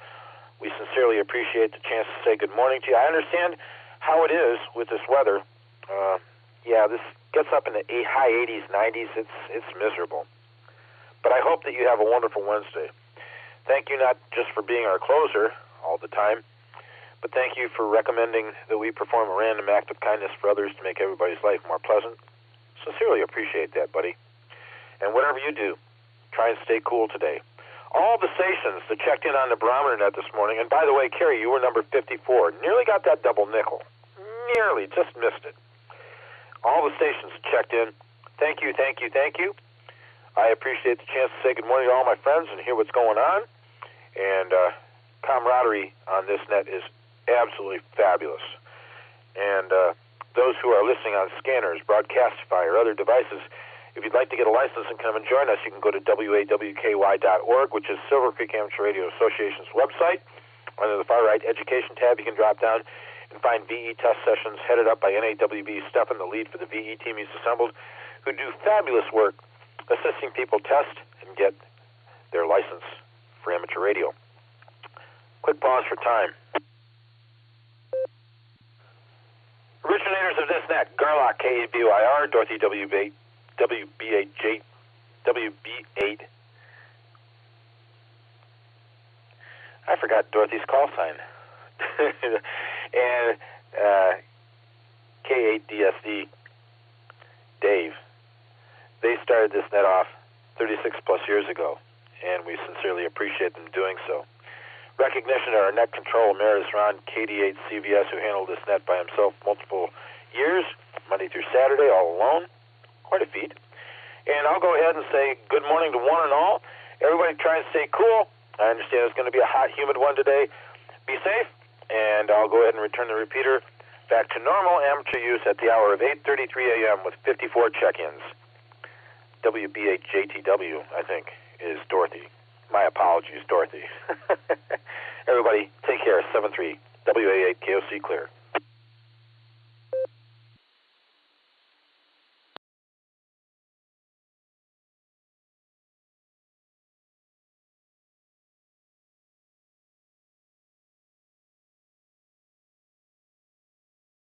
We sincerely appreciate the chance to say good morning to you. I understand how it is with this weather. This gets up in the high 80s, 90s. It's miserable. But I hope that you have a wonderful Wednesday. Thank you not just for being our closer all the time, but thank you for recommending that we perform a random act of kindness for others to make everybody's life more pleasant. Sincerely appreciate that, buddy. And whatever you do, try and stay cool today. All the stations that checked in on the Barometer Net this morning, and by the way, Kerry, you were number 54. Nearly got that double nickel. Nearly, just missed it. All the stations that checked in, thank you, thank you, thank you. I appreciate the chance to say good morning to all my friends and hear what's going on. And camaraderie on this net is absolutely fabulous. And those who are listening on scanners, Broadcastify, or other devices, if you'd like to get a license and come and join us, you can go to wawky.org, which is Silvercreek Amateur Radio Association's website. Under the far right Education tab, you can drop down and find VE test sessions headed up by NAWB Stefan, the lead for the VE team he's assembled, who do fabulous work assisting people test and get their license for amateur radio. Quick pause for time. Originators of this net: Garlock, KABYR, Dorothy, WB8, WB8. I forgot Dorothy's call sign. And K8DSD, Dave. They started this net off 36 plus years ago, and we sincerely appreciate them doing so. Recognition of our net control emeritus Ron, KD8 CVS, who handled this net by himself multiple years, Monday through Saturday, all alone. Quite a feat. And I'll go ahead and say good morning to one and all. Everybody try and stay cool. I understand it's going to be a hot, humid one today. Be safe, and I'll go ahead and return the repeater back to normal amateur use at the hour of 8:33 a.m. with 54 check-ins. WB8JTW, I think, is Dorothy. My apologies, Dorothy. Everybody, take care. 7-3, WA8 KOC clear.